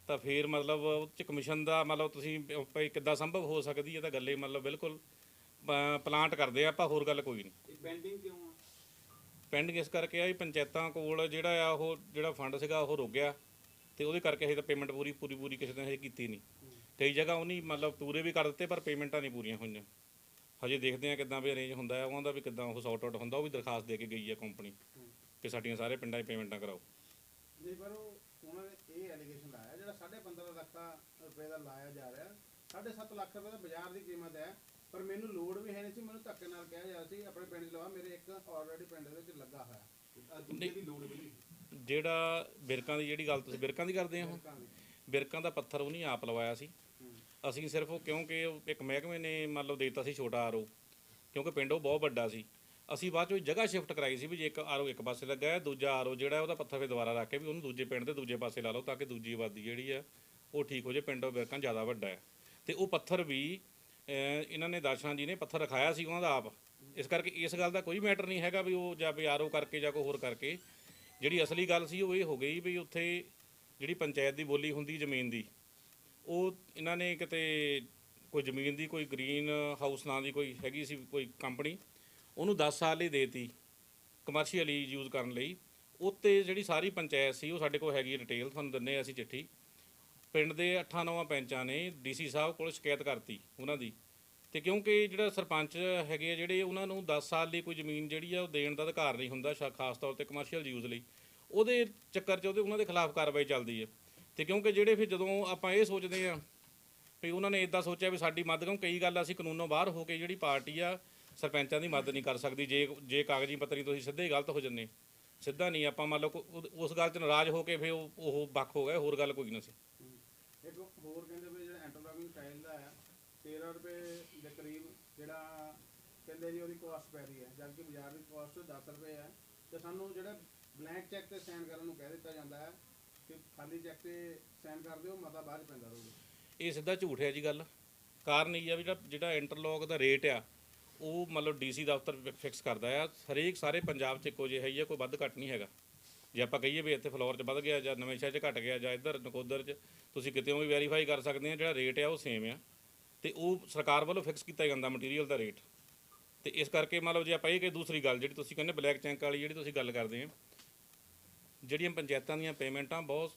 ਤਾਂ ਫਿਰ ਮਤਲਬ ਉਹ 'ਚ ਕਮਿਸ਼ਨ ਦਾ ਮਤਲਬ ਤੁਸੀਂ ਭਾਈ ਕਿੱਦਾਂ ਸੰਭਵ ਹੋ ਸਕਦੀ ਹੈ? ਤਾਂ ਗੱਲੇ ਮਤਲਬ ਬਿਲਕੁਲ ਪਲਾਂਟ ਕਰਦੇ ਆ ਆਪਾਂ, ਹੋਰ ਗੱਲ ਕੋਈ ਨਹੀਂ। ਪੈਂਡਿੰਗ ਕਿਉਂ ਆ? ਪੈਂਡਿੰਗ ਇਸ ਕਰਕੇ ਆ ਵੀ ਪੰਚਾਇਤਾਂ ਕੋਲ ਜਿਹੜਾ ਆ ਉਹ ਜਿਹੜਾ ਫੰਡ ਸੀਗਾ ਉਹ ਰੁਕ ਗਿਆ, ਤੇ ਉਹਦੇ ਕਰਕੇ ਹਜੇ ਤਾਂ ਪੇਮੈਂਟ ਪੂਰੀ ਕਿਸੇ ਨੇ ਹਜੇ ਕੀਤੀ ਨਹੀਂ। ਕਈ ਜਗ੍ਹਾ ਉਹਨੇ ਮਤਲਬ ਪੂਰੇ ਵੀ ਕਰ ਦਿੱਤੇ ਪਰ ਪੇਮੈਂਟਾਂ ਨਹੀਂ ਪੂਰੀਆਂ ਹੋਈਆਂ। ਹਜੇ ਦੇਖਦੇ ਆ ਕਿੱਦਾਂ ਵੀ ਅਰੇਂਜ ਹੁੰਦਾ ਆ, ਉਹਨਾਂ ਦਾ ਵੀ ਕਿੱਦਾਂ ਉਹ ਸੌਟ ਆਊਟ ਹੁੰਦਾ। ਉਹ ਵੀ ਦਰਖਾਸਤ ਦੇ ਕੇ ਗਈ ਆ ਕੰਪਨੀ ਕਿ ਸਾਡੀਆਂ ਸਾਰੇ ਪਿੰਡਾਂ 'ਚ ਪੇਮੈਂਟਾਂ ਕਰਾਓ। ਨਹੀਂ, ਪਰ ਉਹਨਾਂ ਨੇ ਇਹ ਐਲੀਗੇਸ਼ਨ ਲਾਇਆ ਜਿਹੜਾ 15.5 ਲੱਖ ਰੁਪਏ ਦਾ ਲਾਇਆ ਜਾ ਰਿਹਾ, 7.5 ਲੱਖ ਰੁਪਏ ਦਾ ਬਾਜ਼ਾਰ ਦੀ ਕੀਮਤ ਹੈ, ਪਰ ਮੈਨੂੰ ਲੋੜ ਵੀ ਹੈ ਨਹੀਂ ਸੀ, ਮੈਨੂੰ ਧੱਕੇ ਨਾਲ ਕਿਹਾ ਜਾ ਸੀ ਆਪਣੇ ਪਿੰਡ 'ਚ ਲਵਾ, ਮੇਰੇ ਇੱਕ ਆਲਰੇਡੀ ਪਿੰਡ ਦੇ ਵਿੱਚ ਲੱਗਾ ਹੋਇਆ, ਦੂਜੇ ਦੀ ਲੋੜ ਵੀ ਨਹੀਂ। ਜਿਹੜਾ ਬਿਰਕਾਂ ਦੀ ਜਿਹੜੀ ਗੱਲ ਤੁਸੀਂ ਬਿਰਕਾਂ ਦੀ ਕਰਦੇ ਆ, ਬਿਰਕਾਂ ਦਾ ਪੱਥਰ ਉਹਨੇ ਆਪ ਲਵਾਇਆ ਸੀ। ਅਸੀਂ ਸਿਰਫ ਉਹ ਕਿਉਂਕਿ ਇੱਕ ਮਹਿਕਮੇ ਨੇ ਮੰਨ ਲਓ ਦੇ ਦਿੱਤਾ ਸੀ ਛੋਟਾ ਆਰਓ, ਕਿਉਂਕਿ ਪਿੰਡ ਉਹ ਬਹੁਤ ਵੱਡਾ ਸੀ। ਅਸੀਂ ਬਾਅਦ 'ਚੋਂ ਜਗ੍ਹਾ ਸ਼ਿਫਟ ਕਰਾਈ ਸੀ ਵੀ ਜੇ ਇੱਕ ਆਰਓ ਇੱਕ ਪਾਸੇ ਲੱਗਾ ਹੈ, ਦੂਜਾ ਆਰਓ ਜਿਹੜਾ ਉਹਦਾ ਪੱਥਰ ਫਿਰ ਦੁਬਾਰਾ ਰੱਖ ਕੇ ਵੀ ਉਹਨੂੰ ਦੂਜੇ ਪਿੰਡ ਦੇ ਦੂਜੇ ਪਾਸੇ ਲਾ ਲਓ, ਤਾਂ ਕਿ ਦੂਜੀ ਆਬਾਦੀ ਜਿਹੜੀ ਆ ਉਹ ਠੀਕ ਹੋ ਜਾਏ। ਪਿੰਡ ਬਿਰਕਾਂ ਜ਼ਿਆਦਾ ਵੱਡਾ ਹੈ, ਤੇ ਉਹ ਪੱਥਰ ਵੀ ਇਹਨਾਂ ਨੇ ਦਰਸ਼ਨਾਂ ਜੀ ਨੇ ਪੱਥਰ ਰਖਾਇਆ ਸੀ ਉਹਨਾਂ ਦਾ ਆਪ। ਇਸ ਕਰਕੇ ਇਸ ਗੱਲ ਦਾ ਕੋਈ ਮੈਟਰ ਨਹੀਂ ਹੈਗਾ ਵੀ ਉਹ ਜਾਂ ਵੀ ਆਰਓ ਕਰਕੇ ਜਾਂ ਕੋਈ ਹੋਰ ਕਰਕੇ। ਜਿਹੜੀ ਅਸਲੀ ਗੱਲ ਸੀ ਉਹ ਇਹ ਹੋ ਗਈ ਵੀ ਉੱਥੇ ਜਿਹੜੀ ਪੰਚਾਇਤ ਦੀ ਬੋਲੀ ਹੁੰਦੀ ਜ਼ਮੀਨ ਦੀ, ਉਹ ਇਹਨਾਂ ਨੇ ਕਿਤੇ ਕੋਈ ਜ਼ਮੀਨ ਦੀ ਕੋਈ ਗ੍ਰੀਨ ਹਾਊਸ ਨਾਂ ਦੀ ਕੋਈ ਹੈਗੀ ਸੀ ਕੋਈ ਕੰਪਨੀ, ਉਹਨੂੰ 10 ਸਾਲ ਲਈ ਦੇਤੀ ਕਮਰਸ਼ੀਅਲੀ ਯੂਜ਼ ਕਰਨ ਲਈ। ਉੱਤੇ ਜਿਹੜੀ ਸਾਰੀ ਪੰਚਾਇਤ ਸੀ ਉਹ ਸਾਡੇ ਕੋਲ ਹੈਗੀ ਡਿਟੇਲ, ਤੁਹਾਨੂੰ ਦਿੰਦੇ ਅਸੀਂ ਚਿੱਠੀ। ਪਿੰਡ ਦੇ 8-9 ਪੈਂਚਾਂ ਨੇ ਡੀਸੀ ਸਾਹਿਬ ਕੋਲ ਸ਼ਿਕਾਇਤ ਕਰਤੀ ਉਹਨਾਂ ਦੀ, ਤੇ ਕਿਉਂਕਿ ਜਿਹੜਾ ਸਰਪੰਚ ਹੈਗੇ ਆ ਜਿਹੜੇ ਉਹਨਾਂ ਨੂੰ 10 ਸਾਲ ਲਈ ਕੋਈ ਜ਼ਮੀਨ ਜਿਹੜੀ ਆ ਉਹ ਦੇਣ ਦਾ ਅਧਿਕਾਰ ਨਹੀਂ ਹੁੰਦਾ, ਖਾਸ ਤੌਰ 'ਤੇ ਕਮਰਸ਼ੀਅਲ ਯੂਜ਼ ਲਈ। ਉਹਦੇ ਚੱਕਰ 'ਚ ਉਹਨਾਂ ਦੇ ਖਿਲਾਫ ਕਾਰਵਾਈ ਚੱਲਦੀ ਹੈ। ਤੇ ਕਿਉਂਕਿ ਜਿਹੜੇ ਫਿਰ ਜਦੋਂ ਆਪਾਂ ਇਹ ਸੋਚਦੇ ਹਾਂ ਵੀ ਉਹਨਾਂ ਨੇ ਇੱਦਾਂ ਸੋਚਿਆ ਵੀ ਸਾਡੀ ਮਦਦ, ਕਿਉਂ ਕਈ ਗੱਲ ਅਸੀਂ ਕਾਨੂੰਨੋਂ ਬਾਹਰ ਹੋ ਕੇ ਜਿਹੜੀ ਪਾਰਟੀ ਆ ਸਰਪੰਚਾਂ ਦੀ ਮਦਦ ਨਹੀਂ ਕਰ ਸਕਦੀ। ਜੇ ਕਾਗਜ਼ੀ ਪੱਤਰੀ ਤੁਸੀਂ ਸਿੱਧੇ ਗਲਤ ਹੋ ਜੰਨੇ, ਸਿੱਧਾ ਨਹੀਂ ਆਪਾਂ ਮੰਨ ਲਓ ਉਸ ਗੱਲ 'ਚ ਨਾਰਾਜ਼ ਹੋ ਕੇ ਫਿਰ ਉਹ ਵੱਖ ਹੋ ਗਏ, ਹੋਰ ਗੱਲ ਕੋਈ ਨਹੀਂ ਸੀ। ਇੱਕ ਹੋਰ ਕਹਿੰਦੇ ਵੀ ਜਿਹੜਾ ਇੰਟਰਲੋਕਿੰਗ ਟਾਈਲ ਦਾ ਆ 13 ਰੁਪਏ ਦੇ ਕਰੀਬ ਜਿਹੜਾ ਕਹਿੰਦੇ ਜੀ ਉਹਦੀ ਕੋਸਟ ਪੈ ਰਹੀ ਹੈ, ਜਦਕਿ ਬਾਜ਼ਾਰ ਦੀ ਕੋਸਟ 10 ਰੁਪਏ ਹੈ। ਤੇ ਸਾਨੂੰ ਜਿਹੜਾ ਬਲੈਂਕ ਚੈੱਕ ਤੇ ਸਾਈਨ ਕਰਨ ਨੂੰ ਕਹਿ ਦਿੱਤਾ ਜਾਂਦਾ ਹੈ ਕਿ ਖਾਲੀ ਚੈੱਕ ਤੇ ਸਾਈਨ ਕਰ ਦਿਓ, ਮਤਾ ਬਾਅਦ 'ਚ ਪੈਂਦਾ ਰਹੂਗਾ। ਇਹ ਸਿੱਧਾ ਝੂਠ ਹੈ ਜੀ ਗੱਲ। ਕਾਰਨ ਇਹ ਆ ਵੀ ਜਿਹੜਾ ਇੰਟਰਲੋਕ ਦਾ ਰੇਟ ਆ ਉਹ ਮਤਲਬ ਡੀਸੀ ਦਫ਼ਤਰ ਫਿਕਸ ਕਰਦਾ ਆ। ਹਰੇਕ ਸਾਰੇ ਪੰਜਾਬ 'ਚ ਇੱਕੋ ਜਿਹਾ ਹੀ ਆ, ਕੋਈ ਵੱਧ ਘੱਟ ਨਹੀਂ ਹੈਗਾ। ਜੇ ਆਪਾਂ ਕਹੀਏ ਵੀ ਇੱਥੇ ਫਲੋਰ 'ਚ ਵੱਧ ਗਿਆ ਜਾਂ ਨਵੇਂ ਸ਼ਹਿਰ 'ਚ ਘਟ ਗਿਆ ਜਾਂ ਇੱਧਰ ਨਕੋਦਰ 'ਚ, ਤੁਸੀਂ ਕਿਤੇੋਂ ਵੀ ਵੈਰੀਫਾਈ ਕਰ ਸਕਦੇ ਆ। ਜਿਹੜਾ ਰੇਟ ਆ ਉਹ ਸੇਮ ਆ, ਤੇ ਉਹ ਸਰਕਾਰ ਵੱਲੋਂ ਫਿਕਸ ਕੀਤਾ ਜਾਂਦਾ ਮਟੀਰੀਅਲ ਦਾ ਰੇਟ। ਤੇ ਇਸ ਕਰਕੇ ਮਤਲਬ ਜੇ ਆਪਾਂ ਇਹ ਕਿ ਦੂਸਰੀ ਗੱਲ ਜਿਹੜੀ ਤੁਸੀਂ ਕਹਿੰਦੇ ਬਲੈਕ ਚੈਂਕ ਵਾਲੀ ਜਿਹੜੀ ਤੁਸੀਂ ਗੱਲ ਕਰਦੇ ਆ, ਜਿਹੜੀਆਂ ਪੰਚਾਇਤਾਂ ਦੀਆਂ ਪੇਮੈਂਟਾਂ ਬਹੁਤ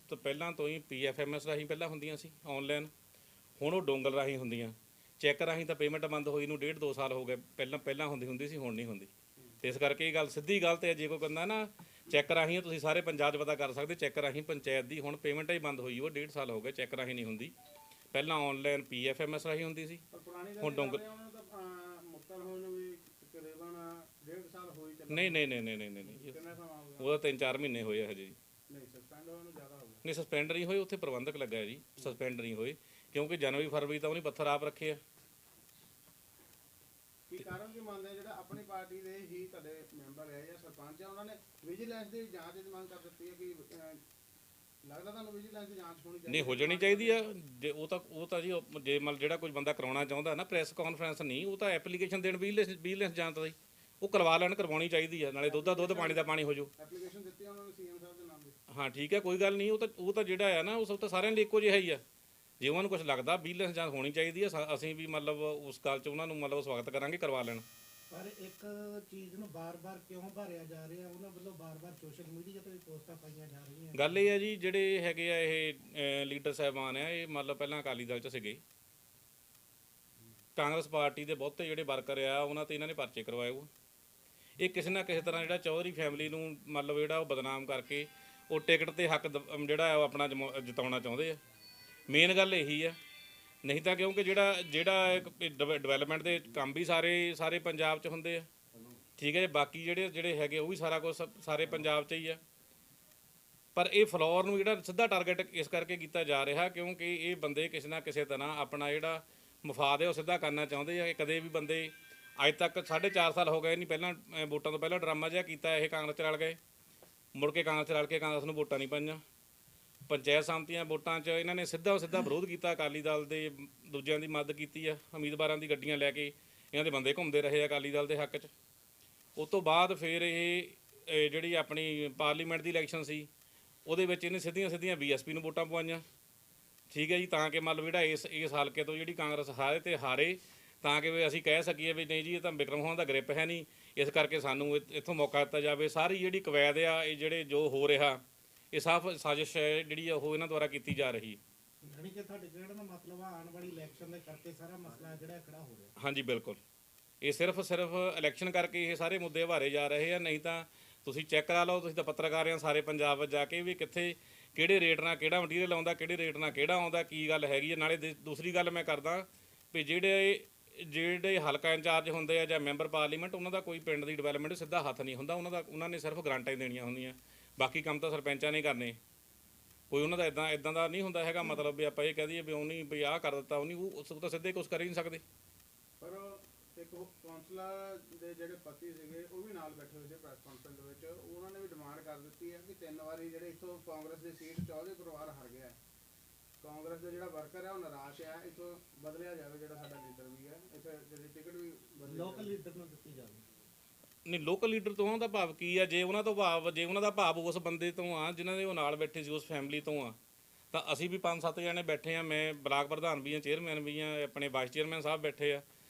ਤੋਂ ਪਹਿਲਾਂ ਤੋਂ ਹੀ PFMS ਰਾਹੀਂ ਪਹਿਲਾਂ ਹੁੰਦੀਆਂ ਸੀ ਆਨਲਾਈਨ, ਹੁਣ ਉਹ ਡੋਂਗਲ ਰਾਹੀਂ ਹੁੰਦੀਆਂ। ਚੈੱਕ ਰਾਹੀਂ ਤਾਂ ਪੇਮੈਂਟ ਬੰਦ ਹੋਈ ਨੂੰ 1.5-2 ਸਾਲ ਹੋ ਗਏ, ਪਹਿਲਾਂ ਹੁੰਦੀ ਸੀ, ਹੁਣ ਨਹੀਂ ਹੁੰਦੀ। ਤੇ ਇਸ ਕਰਕੇ ਇਹ ਗੱਲ ਸਿੱਧੀ ਗੱਲ ਤੇ ਜੇ ਕੋਈ ਕਹਿੰਦਾ ਨਾ ਚੈੱਕ ਰਾਹੀਂ ਤੁਸੀਂ ਸਾਰੇ ਪੰਜਾਬ 'ਚ ਪਤਾ ਕਰ ਸਕਦੇ, ਚੈੱਕ ਰਾਹੀਂ ਪੰਚਾਇਤ ਦੀ ਹੁਣ ਪੇਮੈਂਟ ਹੀ ਬੰਦ ਹੋਈ, ਉਹ 1.5 ਸਾਲ ਹੋ ਗਏ, ਚੈੱਕ ਰਾਹੀਂ ਨਹੀਂ ਹੁੰਦੀ। ਪਹਿਲਾਂ ਆਨਲਾਈਨ PFMS ਰਾਹੀਂ ਹੁੰਦੀ ਸੀ, ਹੁਣ ਡੋਂਗਲ ਨਹੀਂ ਉਹਦਾ 3-4 ਮਹੀਨੇ ਹੋਏ ਆ ਹਜੇ ਜੀ। ਨਹੀਂ ਸਸਪੈਂਡ ਨਹੀਂ ਹੋਏ, ਉੱਥੇ ਪ੍ਰਬੰਧਕ ਲੱਗਾ ਜੀ, ਸਸਪੈਂਡ ਨਹੀਂ ਹੋਏ ਕਿਉਂਕਿ ਜਨਵਰੀ ਫਰਵਰੀ ਤਾਂ ਉਹਨੇ ਪੱਥਰ ਆਪ ਰੱਖੇ ਆ। ਕੀ ਕਾਰਨ ਕੀ ਮੰਨਦੇ ਜਿਹੜਾ ਆਪਣੀ ਪਾਰਟੀ ਦੇ ਹੀ ਤੁਹਾਡੇ ਮੈਂਬਰ ਹੈ ਜਾਂ ਸਰਪੰਚ ਹੈ, ਉਹਨਾਂ ਨੇ ਵਿਜੀਲੈਂਸ ਦੀ ਜਾਂਚ ਦੀ ਮੰਗ ਕਰ ਦਿੱਤੀ ਹੈ ਕਿ ਲੱਗਦਾ ਤੁਹਾਨੂੰ ਵਿਜੀਲੈਂਸ ਦੀ ਜਾਂਚ ਹੋਣੀ ਚਾਹੀਦੀ? ਨਹੀਂ ਹੋ ਜਾਣੀ ਚਾਹੀਦੀ ਆ। ਜੇ ਉਹ ਤਾਂ ਜੀ ਜੇ ਮਤਲਬ ਜਿਹੜਾ ਕੋਈ ਬੰਦਾ ਕਰਾਉਣਾ ਚਾਹੁੰਦਾ ਨਾ ਪ੍ਰੈਸ ਕਾਨਫਰੰਸ ਨਹੀਂ, ਉਹ ਤਾਂ ਐਪਲੀਕੇਸ਼ਨ ਦੇਣ ਵਿਜੀਲੈਂਸ ਜਾਂਚ ਦੀ ਉਹ ਕਰਵਾ ਲੈਣ, ਕਰਵਾਉਣੀ ਚਾਹੀਦੀ ਆ। ਨਾਲੇ ਦੁੱਧ ਦਾ ਦੁੱਧ ਪਾਣੀ ਦਾ ਪਾਣੀ ਹੋ ਜਾਊ। ਐਪਲੀਕੇਸ਼ਨ ਦਿੱਤੀ ਉਹਨਾਂ ਨੇ CM ਸਾਹਿਬ ਦੇ ਨਾਮ ਤੇ। ਹਾਂ ਠੀਕ ਹੈ, ਕੋਈ ਗੱਲ ਨਹੀਂ। ਉਹ ਤਾਂ ਜਿਹੜਾ ਆ ਨਾ ਉਹ ਸਭ ਤਾਂ ਸਾਰਿਆਂ ਲਈ ਇੱਕੋ ਜਿਹਾ ਹੀ ਆ। ਜੇ ਉਹਨਾਂ ਨੂੰ ਕੁਝ ਲੱਗਦਾ ਵਿਜੀਲੈਂਸ ਜਾਂਚ ਹੋਣੀ ਚਾਹੀਦੀ ਆ, ਅਸੀਂ ਵੀ ਮਤਲਬ ਉਸ ਗੱਲ 'ਚ ਉਹਨਾਂ ਨੂੰ ਮਤਲਬ ਸਵਾਗਤ ਕਰਾਂਗੇ, ਕਰਵਾ ਲੈਣ। ਪਰ ਇੱਕ ਚੀਜ਼ ਨੂੰ ਬਾਰ-ਬਾਰ ਕਿਉਂ ਭਾਰਿਆ ਜਾ ਰਿਹਾ, ਉਹਨਾਂ ਵੱਲੋਂ ਬਾਰ-ਬਾਰ ਸੋਸ਼ਲ ਮੀਡੀਆ ਤੇ ਵੀ ਪੋਸਟਾਂ ਪਾਈਆਂ ਜਾ ਰਹੀਆਂ। ਗੱਲ ਇਹ ਹੈ ਜੀ, ਜਿਹੜੇ ਹੈਗੇ ਆ ਇਹ ਲੀਡਰ ਸਾਹਿਬਾਨ ਆ, ਇਹ ਮਤਲਬ ਪਹਿਲਾਂ ਅਕਾਲੀ ਦਲ 'ਚ ਸੀਗੇ, ਕਾਂਗਰਸ ਪਾਰਟੀ ਦੇ ਬਹੁਤੇ ਜਿਹੜੇ ਵਰਕਰ ਆ ਉਹਨਾਂ ਤੇ ਇਹਨਾਂ ਨੇ ਪਰਚੇ ਕਰਵਾਏ। ਇਹ ਕਿਸੇ ਨਾ ਕਿਸੇ ਤਰ੍ਹਾਂ ਜਿਹੜਾ ਚੌਧਰੀ ਫੈਮਿਲੀ ਨੂੰ ਮਤਲਬ ਜਿਹੜਾ ਉਹ ਬਦਨਾਮ ਕਰਕੇ ਉਹ ਟਿਕਟ ਤੇ ਹੱਕ ਜਿਹੜਾ ਉਹ ਆਪਣਾ ਜਿਤਾਉਣਾ ਚਾਹੁੰਦੇ ਆ। ਮੇਨ ਗੱਲ ਇਹੀ ਆ। ਨਹੀਂ ਤਾਂ ਕਿਉਂਕਿ ਜਿਹੜਾ ਡਿਵੈਲਪਮੈਂਟ ਦੇ ਕੰਮ ਵੀ ਸਾਰੇ ਪੰਜਾਬ 'ਚ ਹੁੰਦੇ ਆ, ਠੀਕ ਹੈ। ਬਾਕੀ ਜਿਹੜੇ ਹੈਗੇ ਉਹ ਵੀ ਸਾਰਾ ਕੁਝ ਸਾਰੇ ਪੰਜਾਬ 'ਚ ਹੀ ਆ। ਪਰ ਇਹ ਫਲੋਰ ਨੂੰ ਜਿਹੜਾ ਸਿੱਧਾ ਟਾਰਗੇਟ ਇਸ ਕਰਕੇ ਕੀਤਾ ਜਾ ਰਿਹਾ ਕਿਉਂਕਿ ਇਹ ਬੰਦੇ ਕਿਸੇ ਨਾ ਕਿਸੇ ਤਰ੍ਹਾਂ ਆਪਣਾ ਜਿਹੜਾ ਮਫਾਦ ਹੈ ਉਹ ਸਿੱਧਾ ਕਰਨਾ ਚਾਹੁੰਦੇ ਆ। ਕਦੇ ਵੀ ਬੰਦੇ ਅੱਜ ਤੱਕ 4.5 ਸਾਲ ਹੋ ਗਏ ਨਹੀਂ, ਪਹਿਲਾਂ ਵੋਟਾਂ ਤੋਂ ਪਹਿਲਾਂ ਡਰਾਮਾ ਜਿਹਾ ਕੀਤਾ, ਇਹ ਕਾਂਗਰਸ 'ਚ ਰਲ ਗਏ, ਮੁੜ ਕੇ ਕਾਂਗਰਸ 'ਚ ਰਲ ਕੇ ਕਾਂਗਰਸ ਨੂੰ ਵੋਟਾਂ ਨਹੀਂ ਪਾਈਆਂ। ਪੰਚਾਇਤ ਸਮਤੀਆਂ ਵੋਟਾਂ 'ਚ ਇਹਨਾਂ ਨੇ ਸਿੱਧਾ ਵਿਰੋਧ ਕੀਤਾ, ਅਕਾਲੀ ਦਲ ਦੇ ਦੂਜਿਆਂ ਦੀ ਮਦਦ ਕੀਤੀ ਆ, ਉਮੀਦਵਾਰਾਂ ਦੀ ਗੱਡੀਆਂ ਲੈ ਕੇ ਇਹਨਾਂ ਦੇ ਬੰਦੇ ਘੁੰਮਦੇ ਰਹੇ ਆ ਅਕਾਲੀ ਦਲ ਦੇ ਹੱਕ 'ਚ। ਉਸ ਤੋਂ ਬਾਅਦ ਫਿਰ ਇਹ ਜਿਹੜੀ ਆਪਣੀ ਪਾਰਲੀਮੈਂਟ ਦੀ ਇਲੈਕਸ਼ਨ ਸੀ ਉਹਦੇ ਵਿੱਚ ਇਹਨੇ ਸਿੱਧੀਆਂ BSP ਨੂੰ ਵੋਟਾਂ ਪਵਾਈਆਂ, ਠੀਕ ਹੈ ਜੀ, ਤਾਂ ਕਿ ਮਤਲਬ ਜਿਹੜਾ ਇਸ ਹਲਕੇ ਤੋਂ ਜਿਹੜੀ ਕਾਂਗਰਸ ਹਾਰੇ ਤਾਂ ਕਿ ਅਸੀਂ ਕਹਿ ਸਕੀਏ ਵੀ ਨਹੀਂ ਜੀ ਇਹ ਤਾਂ ਬਿਕਰਮ ਹੋਣ ਦਾ ਗ੍ਰਿਪ ਹੈ ਨਹੀਂ, ਇਸ ਕਰਕੇ ਸਾਨੂੰ ਇੱਥੋਂ ਮੌਕਾ ਦਿੱਤਾ ਜਾਵੇ। ਸਾਰੀ ਜਿਹੜੀ ਕਵੈਦ ਆ ਇਹ ਜੋ ਹੋ ਰਿਹਾ ਇਹ ਸਾਫ਼ ਸਾਜ਼ਿਸ਼ ਹੈ ਜਿਹੜੀ ਉਹ ਇਹਨਾਂ ਦੁਆਰਾ ਕੀਤੀ ਜਾ ਰਹੀ। ਯਾਨੀ ਕਿ ਤੁਹਾਡੇ ਕਹਿਣ ਦਾ ਮਤਲਬ ਆਉਣ ਵਾਲੀ ਇਲੈਕਸ਼ਨ ਦੇ ਕਰਕੇ ਸਾਰਾ ਮਸਲਾ ਜਿਹੜਾ ਖੜਾ ਹੋ ਰਿਹਾ। ਹਾਂਜੀ ਬਿਲਕੁਲ, ਇਹ ਸਿਰਫ ਇਲੈਕਸ਼ਨ ਕਰਕੇ ਇਹ ਸਾਰੇ ਮੁੱਦੇ ਉਭਾਰੇ ਜਾ ਰਹੇ ਆ। ਨਹੀਂ ਤਾਂ ਤੁਸੀਂ ਚੈੱਕ ਕਰਾ ਲਓ, ਤੁਸੀਂ ਤਾਂ ਪੱਤਰਕਾਰ ਆ ਸਾਰੇ ਪੰਜਾਬ ਵਿੱਚ ਜਾ ਕੇ ਵੀ ਕਿੱਥੇ ਕਿਹੜੇ ਰੇਟ ਨਾਲ ਕਿਹੜਾ ਮਟੀਰੀਅਲ ਆਉਂਦਾ, ਕਿਹੜੇ ਰੇਟ ਨਾਲ ਕਿਹੜਾ ਆਉਂਦਾ, ਕੀ ਗੱਲ ਹੈਗੀ ਹੈ। ਨਾਲੇ ਦੂਸਰੀ ਗੱਲ ਮੈਂ ਕਰਦਾ ਵੀ ਜਿਹੜੇ ਹਲਕਾ ਇੰਚਾਰਜ ਹੁੰਦੇ ਆ ਜਾਂ ਮੈਂਬਰ ਪਾਰਲੀਮੈਂਟ, ਉਹਨਾਂ ਦਾ ਕੋਈ ਪਿੰਡ ਦੀ ਡਿਵੈਲਪਮੈਂਟ ਸਿੱਧਾ ਹੱਥ ਨਹੀਂ ਹੁੰਦਾ। ਉਹਨਾਂ ਨੇ ਸਿਰਫ ਗਰੰਟਾਂ ਹੀ ਦੇਣੀਆਂ ਹੁੰਦੀਆਂ, ਬਾਕੀ ਕੰਮ ਤਾਂ ਸਰਪੰਚਾਂ ਨੇ ਕਰਨੇ। ਕੋਈ ਉਹਨਾਂ ਦਾ ਇਦਾਂ ਦਾ ਨਹੀਂ ਹੁੰਦਾ ਹੈਗਾ ਮਤਲਬ ਵੀ ਆਪਾਂ ਇਹ ਕਹਿ ਦਈਏ ਵੀ ਉਹ ਨਹੀਂ ਵੀ ਆਹ ਕਰ ਦਿੱਤਾ, ਉਹ ਤਾਂ ਸਿੱਧੇ ਕੁਛ ਕਰ ਹੀ ਨਹੀਂ ਸਕਦੇ। ਪਰ ਇੱਕ ਕੌਂਸਲਰ ਦੇ ਜਿਹੜੇ ਪਤੀ ਸੀਗੇ ਉਹ ਵੀ ਨਾਲ ਬੈਠੇ ਹੋਏ ਸੀ ਪ੍ਰੈਸ ਕਾਨਫਰੰਸ ਦੇ ਵਿੱਚ, ਉਹਨਾਂ ਨੇ ਵੀ ਡਿਮਾਂਡ ਕਰ ਦਿੱਤੀ ਹੈ ਕਿ 3 ਵਾਰੀ ਜਿਹੜੇ ਇੱਥੋਂ ਕਾਂਗਰਸ ਦੀ ਸੀਟ ਚੌਧਰੀ ਪਰਿਵਾਰ ਹਾਰ ਗਿਆ ਹੈ, ਕਾਂਗਰਸ ਦੇ ਜਿਹੜਾ ਵਰਕਰ ਹੈ ਉਹ ਨਿਰਾਸ਼ ਹੈ, ਇੱਥੋਂ ਬਦਲਿਆ ਜਾਵੇ ਜਿਹੜਾ ਸਾਡਾ ਲੀਡਰ ਵੀ ਹੈ, ਇੱਥੇ ਜਿਹੜੀ ਟਿਕਟ ਵੀ ਲੋਕਲ ਲੀਡਰ ਨੂੰ ਦਿੱਤੀ ਜਾਵੇ। ਨਹੀਂ ਲੋਕਲ ਲੀਡਰ ਤੋਂ ਉਹਨਾਂ ਦਾ ਭਾਵ ਕੀ ਆ? ਜੇ ਉਹਨਾਂ ਦਾ ਭਾਵ ਉਸ ਬੰਦੇ ਤੋਂ ਆ ਜਿਨ੍ਹਾਂ ਦੇ ਉਹ ਨਾਲ ਬੈਠੇ ਸੀ, ਉਸ ਫੈਮਿਲੀ ਤੋਂ ਆ, ਤਾਂ ਅਸੀਂ ਵੀ 5-7 ਜਣੇ ਬੈਠੇ ਆ। ਮੈਂ ਬਲਾਕ ਪ੍ਰਧਾਨ ਵੀ ਆ, ਚੇਅਰਮੈਨ ਵੀ ਆ, ਆਪਣੇ ਵਾਈਸ ਚੇਅਰਮੈਨ ਸਾਹਿਬ ਬੈਠੇ ਆ,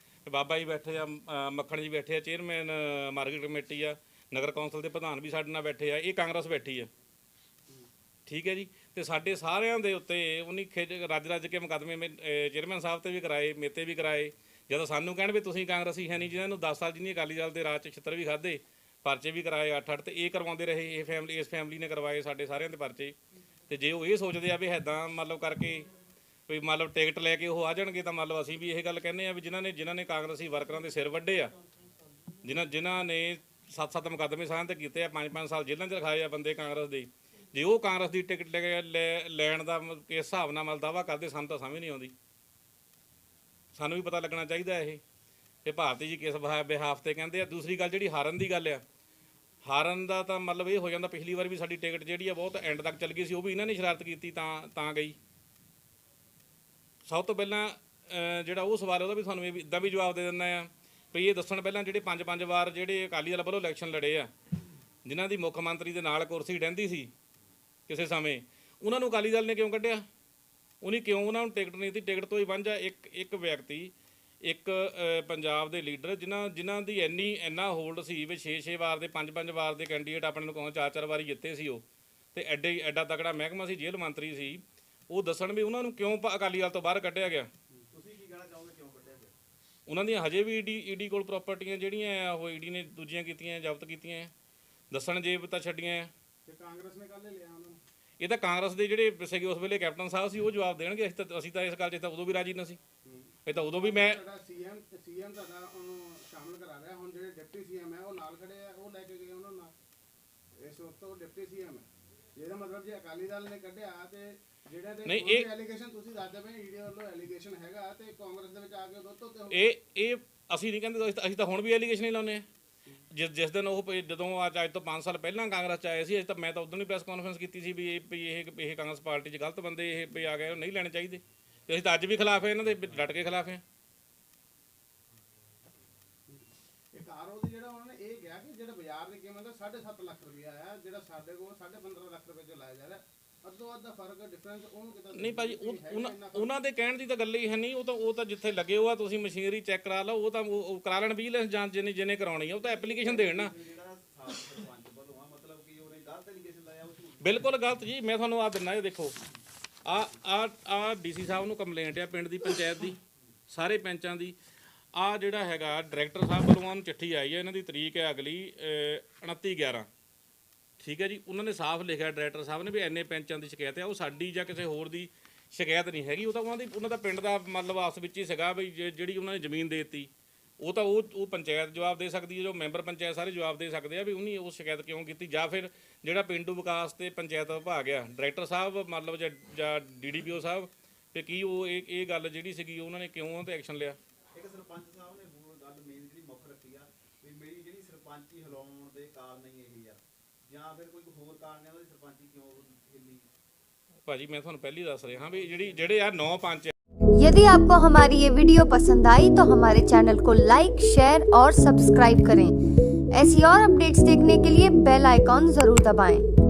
ਬਾਬਾ ਜੀ ਬੈਠੇ ਆ, ਮੱਖਣ ਜੀ ਬੈਠੇ ਆ, ਚੇਅਰਮੈਨ ਮਾਰਕੀਟ ਕਮੇਟੀ ਆ, ਨਗਰ ਕੌਂਸਲ ਦੇ ਪ੍ਰਧਾਨ ਵੀ ਸਾਡੇ ਨਾਲ ਬੈਠੇ ਆ, ਇਹ ਕਾਂਗਰਸ ਬੈਠੀ ਆ, ਠੀਕ ਹੈ ਜੀ। ਤੇ ਸਾਡੇ ਸਾਰਿਆਂ ਦੇ ਉੱਤੇ ਉਹਨੀ ਰੱਜ ਕੇ ਮੁਕੱਦਮੇ ਚੇਅਰਮੈਨ ਸਾਹਿਬ ਤੇ ਵੀ ਕਰਾਏ, ਮੇਤੇ ਵੀ ਕਰਾਏ। ਜਦੋਂ ਸਾਨੂੰ ਕਹਿਣ ਵੀ ਤੁਸੀਂ ਕਾਂਗਰਸੀ ਹੈ ਨਹੀਂ, ਜਿਹਨਾਂ ਨੂੰ 10 ਸਾਲ ਜਿਹਨੇ ਅਕਾਲੀ ਦਲ ਦੇ ਰਾਜ 'ਚ ਛਿੱਤਰ ਵੀ ਖਾਧੇ, ਪਰਚੇ ਵੀ ਕਰਾਏ 8-8, ਤੇ ਇਹ ਕਰਵਾਉਂਦੇ ਰਹੇ। ਇਸ ਫੈਮਿਲੀ ਨੇ ਕਰਵਾਏ ਸਾਡੇ ਸਾਰਿਆਂ ਦੇ ਪਰਚੇ। ਤੇ ਜੇ ਉਹ ਇਹ ਸੋਚਦੇ ਆ ਵੀ ਇੱਦਾਂ ਮਤਲਬ ਕਰਕੇ ਵੀ ਮਤਲਬ ਟਿਕਟ ਲੈ ਕੇ ਉਹ ਆ ਜਾਣਗੇ, ਤਾਂ ਮਤਲਬ ਅਸੀਂ ਵੀ ਇਹ ਗੱਲ ਕਹਿੰਦੇ ਆ ਵੀ ਜਿਨ੍ਹਾਂ ਨੇ ਕਾਂਗਰਸੀ ਵਰਕਰਾਂ ਦੇ ਸਿਰ ਵੱਢੇ ਆ, ਜਿਨ੍ਹਾਂ ਨੇ 7-7 ਮੁਕੱਦਮੇ ਸਾਰਿਆਂ ਤੇ ਕੀਤੇ ਆ, 5-5 ਸਾਲ ਜੇਲ੍ਹਾਂ 'ਚ ਰਖਾਏ ਆ ਬੰਦੇ ਕਾਂਗਰਸ ਦੇ, ਜੇ ਉਹ ਕਾਂਗਰਸ ਦੀ ਟਿਕਟ ਲੈਣ ਦਾ ਇਸ ਹਿਸਾਬ ਨਾਲ ਦਾਅਵਾ ਕਰਦੇ, ਸਾਨੂੰ ਤਾਂ ਸਮਝ ਨਹੀਂ ਆਉਂਦੀ। ਸਾਨੂੰ ਵੀ ਪਤਾ ਲੱਗਣਾ ਚਾਹੀਦਾ ਇਹ ਭਾਰਤੀ ਜੀ ਕਿਸ ਬਿਹਾਫ ਤੇ ਕਹਿੰਦੇ ਆ। ਦੂਸਰੀ ਗੱਲ ਜਿਹੜੀ ਹਾਰਨ ਦੀ ਗੱਲ ਆ, ਹਾਰਨ ਦਾ ਤਾਂ ਮਤਲਬ ਇਹ ਹੋ ਜਾਂਦਾ, ਪਿਛਲੀ ਵਾਰ ਵੀ ਸਾਡੀ ਟਿਕਟ ਜਿਹੜੀ ਆ ਬਹੁਤ ਐਂਡ ਤੱਕ ਚੱਲ ਗਈ ਸੀ, ਉਹ ਵੀ ਇਹਨਾਂ ਨੇ ਸ਼ਰਾਰਤ ਕੀਤੀ ਤਾਂ ਗਈ। ਸਭ ਤੋਂ ਪਹਿਲਾਂ ਜਿਹੜਾ ਉਹ ਸਵਾਲ ਉਹਦਾ ਵੀ ਤੁਹਾਨੂੰ ਇਹ ਇੱਦਾਂ ਵੀ ਜਵਾਬ ਦੇ ਦਿੰਦਾ ਆ ਵੀ ਇਹ ਦੱਸਣ ਪਹਿਲਾਂ ਜਿਹੜੇ 5-5 ਵਾਰ ਜਿਹੜੇ ਅਕਾਲੀ ਦਲ ਵੱਲੋਂ ਇਲੈਕਸ਼ਨ ਲੜੇ ਆ, ਜਿਨ੍ਹਾਂ ਦੀ ਮੁੱਖ ਮੰਤਰੀ ਦੇ ਨਾਲ ਕੁਰਸੀ ਰਹਿੰਦੀ ਸੀ ਕਿਸੇ ਸਮੇਂ, ਉਹਨਾਂ ਨੂੰ ਅਕਾਲੀ ਦਲ ਨੇ ਕਿਉਂ ਕੱਢਿਆ? ਉਹਨੇ ਕਿਉਂ ਉਹਨਾਂ ਨੂੰ ਟਿਕਟ ਨਹੀਂ ਦਿੱਤੀ? ਟਿਕਟ ਤੋਂ ਹੀ ਵਾਂਝਾ ਇੱਕ ਵਿਅਕਤੀ ਇੱਕ ਪੰਜਾਬ ਦੇ ਲੀਡਰ ਜਿਨ੍ਹਾਂ ਦੀ ਇੰਨਾ ਹੋਲਡ ਸੀ ਵੀ 6 ਵਾਰ ਦੇ 5 ਵਾਰ ਦੇ ਕੈਂਡੀਡੇਟ ਆਪਣੇ ਨੂੰ ਕਹੋ 4 ਵਾਰੀ ਜਿੱਤੇ ਸੀ ਉਹ, ਤੇ ਐਡਾ ਤਕੜਾ ਮਹਿਕਮਾ ਸੀ, ਜੇਲ੍ਹ ਮੰਤਰੀ ਸੀ, ਉਹ ਦੱਸਣ ਵੀ ਉਹਨਾਂ ਨੂੰ ਕਿਉਂ ਅਕਾਲੀ ਦਲ ਤੋਂ ਬਾਹਰ ਕੱਢਿਆ ਗਿਆ। ਤੁਸੀਂ ਕੀ ਕਹਿਣਾ ਚਾਹੋਗੇ ਕਿਉਂ ਕੱਢਿਆ ਗਿਆ? ਉਹਨਾਂ ਦੀਆਂ ਹਜੇ ਵੀ ਈਡੀ ਕੋਲ ਪ੍ਰਾਪਰਟੀਆਂ ਜਿਹੜੀਆਂ ਉਹ ਈਡੀ ਨੇ ਦੂਜੀਆਂ ਕੀਤੀਆਂ, ਜ਼ਬਤ ਕੀਤੀਆਂ, ਦੱਸਣ ਜੇਬ ਤਾਂ ਛੱਡੀਆਂ। ਤੇ ਕਾਂਗਰਸ ਨੇ ਕੱਲ੍ਹ ਲਿਆ ਉਹਨਾਂ ਨੂੰ। ਇਹ ਤਾਂ ਕਾਂਗਰਸ ਦੇ ਜਿਹੜੇ ਸੀਗੇ ਉਸ ਵੇਲੇ ਕੈਪਟਨ ਸਾਹਿਬ ਸੀ, ਉਹ ਜਵਾਬ ਦੇਣਗੇ। ਅਸੀਂ ਤਾਂ ਇਸ ਗੱਲ 'ਚ ਤਾਂ ਉਦੋਂ ਵੀ ਰਾਜੀ ਨਹੀਂ ਸੀ। ਇਹ ਤਾਂ ਉਦੋਂ ਵੀ ਮੈਂ ਸੀਐਮ ਤੁਹਾਡਾ ਉਹਨੂੰ ਸ਼ਾਮਲ ਕਰਾ ਰਿਹਾ। ਹੁਣ ਜਿਹੜੇ ਡਿਪਟੀ ਸੀਐਮ ਹੈ ਉਹ ਨਾਲ ਖੜੇ ਆ, ਉਹ ਲੈ ਕੇ ਗਏ ਉਹਨਾਂ ਨਾਲ। ਇਸ ਵਕਤ ਉਹ ਡਿਪਟੀ ਸੀਐਮ ਹੈ, ਜਿਹਦਾ ਮਤਲਬ ਜੇ ਅਕਾਲੀ ਦਲ ਨੇ ਕੱਢਿਆ ਤੇ ਜਿਹੜਾ ਤੇ ਨਹੀਂ, ਇਹ ਐਲੀਗੇਸ਼ਨ ਤੁਸੀਂ ਦੱਸਦੇ ਪਏ ਈਡੀ ਵੱਲੋਂ ਐਲੀਗੇਸ਼ਨ ਹੈਗਾ, ਤੇ ਕਾਂਗਰਸ ਦੇ ਵਿੱਚ ਆ ਕੇ ਉਦੋਂ ਤੋਂ ਇਹ ਅਸੀਂ ਨਹੀਂ ਕਹਿੰਦੇ, ਅਸੀਂ ਤਾਂ ਹੁਣ ਵੀ ਐਲੀਗੇਸ਼ਨ ਹੀ ਲਾਉਂਦੇ ਆ। ਜਿਸ ਦਿਨ ਉਹ ਜਦੋਂ ਅੱਜ ਤੋਂ 5 ਸਾਲ ਪਹਿਲਾਂ ਕਾਂਗਰਸ 'ਚ ਆਏ ਸੀ, ਤਾਂ ਮੈਂ ਤਾਂ ਉਦੋਂ ਹੀ ਪ੍ਰੈਸ ਕਾਨਫਰੰਸ ਕੀਤੀ ਸੀ ਵੀ ਇਹ ਕਾਂਗਰਸ ਪਾਰਟੀ 'ਚ ਗਲਤ ਬੰਦੇ ਇਹ ਆ ਗਏ, ਉਹ ਨਹੀਂ ਲੈਣੇ ਚਾਹੀਦੇ। ਤੇ ਅਸੀਂ ਤਾਂ ਅੱਜ ਵੀ ਖਿਲਾਫ ਹੈ ਇਹਨਾਂ ਦੇ, ਡਟ ਕੇ ਖਿਲਾਫ ਹੈ। ਇੱਕ ਆਰਓ ਦੀ ਜਿਹੜਾ ਉਹਨਾਂ ਨੇ ਇਹ ਕਿਹਾ ਕਿ ਜਿਹੜਾ ਬਾਜ਼ਾਰ ਦੀ ਕੀਮਤ ਹੈ 7.5 ਲੱਖ ਰੁਪਇਆ ਆ, ਜਿਹੜਾ ਸਾਡੇ ਕੋਲ 15.5 ਲੱਖ ਰੁਪਏ 'ਚ ਲਾਇਆ ਜਾ ਰਿਹਾ, ਅੱਧੋ ਅੱਧ ਦਾ ਫਰਕ ਡਿਫਰੈਂਸ ਉਹਨੂੰ ਕਿਤਾ ਨਹੀਂ ਭਾਜੀ, ਉਹਨਾਂ ਦੇ ਕਹਿਣ ਦੀ ਤਾਂ ਗੱਲ ਹੀ ਹੈ ਨਹੀਂ। ਉਹ ਤਾਂ ਜਿੱਥੇ ਲੱਗੇ ਹੋ ਆ, ਤੁਸੀਂ ਮਸ਼ੀਨਰੀ ਚੈੱਕ ਕਰਾ ਲਓ, ਉਹ ਤਾਂ ਉਹ ਕਰਾ ਲੈਣ 20 ਲੈਂਸ ਜਾਂ ਜਿਹਨੇ ਕਰਾਉਣੀ ਆ, ਉਹ ਤਾਂ ਐਪਲੀਕੇਸ਼ਨ ਦੇਣ ਨਾ। ਬਿਲਕੁਲ ਗਲਤ ਜੀ। ਮੈਂ ਤੁਹਾਨੂੰ ਆ ਦਿੰਦਾ, ਇਹ ਦੇਖੋ ਆ ਡੀਸੀ ਸਾਹਿਬ ਨੂੰ ਕੰਪਲੇਂਟ ਆ ਪਿੰਡ ਦੀ ਪੰਚਾਇਤ ਦੀ, ਸਾਰੇ ਪੈਂਚਾਂ ਦੀ। ਆ ਜਿਹੜਾ ਹੈਗਾ ਡਾਇਰੈਕਟਰ ਸਾਹਿਬ ਵੱਲੋਂ ਉਹਨੂੰ ਚਿੱਠੀ ਆਈ ਹੈ, ਇਹਨਾਂ ਦੀ ਤਰੀਕ ਹੈ ਅਗਲੀ 29/11, ਠੀਕ ਹੈ ਜੀ। ਉਹਨਾਂ ਨੇ ਸਾਫ਼ ਲਿਖਿਆ ਡਾਇਰੈਕਟਰ ਸਾਹਿਬ ਨੇ ਵੀ ਇੰਨੇ ਪੈਂਚਾਂ ਦੀ ਸ਼ਿਕਾਇਤ ਹੈ, ਉਹ ਸਾਡੀ ਜਾਂ ਕਿਸੇ ਹੋਰ ਦੀ ਸ਼ਿਕਾਇਤ ਨਹੀਂ ਹੈਗੀ। ਉਹ ਤਾਂ ਉਹਨਾਂ ਦਾ ਪਿੰਡ ਦਾ ਮਤਲਬ ਆਪਸ ਵਿੱਚ ਹੀ ਸੀਗਾ ਵੀ ਜਿਹੜੀ ਉਹਨਾਂ ਨੇ ਜ਼ਮੀਨ ਦੇ ਦਿੱਤੀ, ਉਹ ਤਾਂ ਉਹ ਪੰਚਾਇਤ ਜਵਾਬ ਦੇ ਸਕਦੀ ਹੈ, ਜੋ ਮੈਂਬਰ ਪੰਚਾਇਤ ਸਾਰੇ ਜਵਾਬ ਦੇ ਸਕਦੇ ਆ ਵੀ ਉਹਨੇ ਉਹ ਸ਼ਿਕਾਇਤ ਕਿਉਂ ਕੀਤੀ। ਜਾਂ ਫਿਰ ਜਿਹੜਾ ਪਿੰਡੂ ਵਿਕਾਸ ਤੇ ਪੰਚਾਇਤ ਵਿਭਾਗ ਆ, ਡਾਇਰੈਕਟਰ ਸਾਹਿਬ ਮਤਲਬ ਜਾਂ DDPO ਸਾਹਿਬ, ਤੇ ਕੀ ਉਹ ਇਹ ਗੱਲ ਜਿਹੜੀ ਸੀਗੀ ਉਹਨਾਂ ਨੇ ਕਿਉਂ ਉਹ 'ਤੇ ਐਕਸ਼ਨ ਲਿਆ। ਇੱਕ ਸਰਪੰਚ ਸਾਹਿਬ ਨੇ ਹੋਰ ਗੱਲ ਮੇਨ ਜਿਹੜੀ ਮੁੱਖ ਰੱਖੀ ਆ ਵੀ ਮੇਰੀ ਜਿਹੜੀ ਸਰਪੰਚੀ ਹਿਲਾਉਣ ਦੇ ਕਾਰਨ ਹੀ ਇਹੀ ਆ, ਜਾਂ ਫਿਰ ਕੋਈ ਹੋਰ ਕਾਰਨ ਹੈ ਉਹਦੀ ਸਰਪੰਚੀ ਕਿਉਂ ਹਿੱਲੀ? ਭਾਜੀ मैं ਤੁਹਾਨੂੰ ਪਹਿਲੀ ਦੱਸ ਰਿਹਾ ਵੀ ਜਿਹੜੇ ਆ 9 5। यदि आपको हमारी ये वीडियो पसंद आई तो हमारे चैनल को लाइक, शेयर और सब्सक्राइब करें। ऐसी और अपडेट्स देखने के लिए बेल आइकॉन जरूर दबाएं।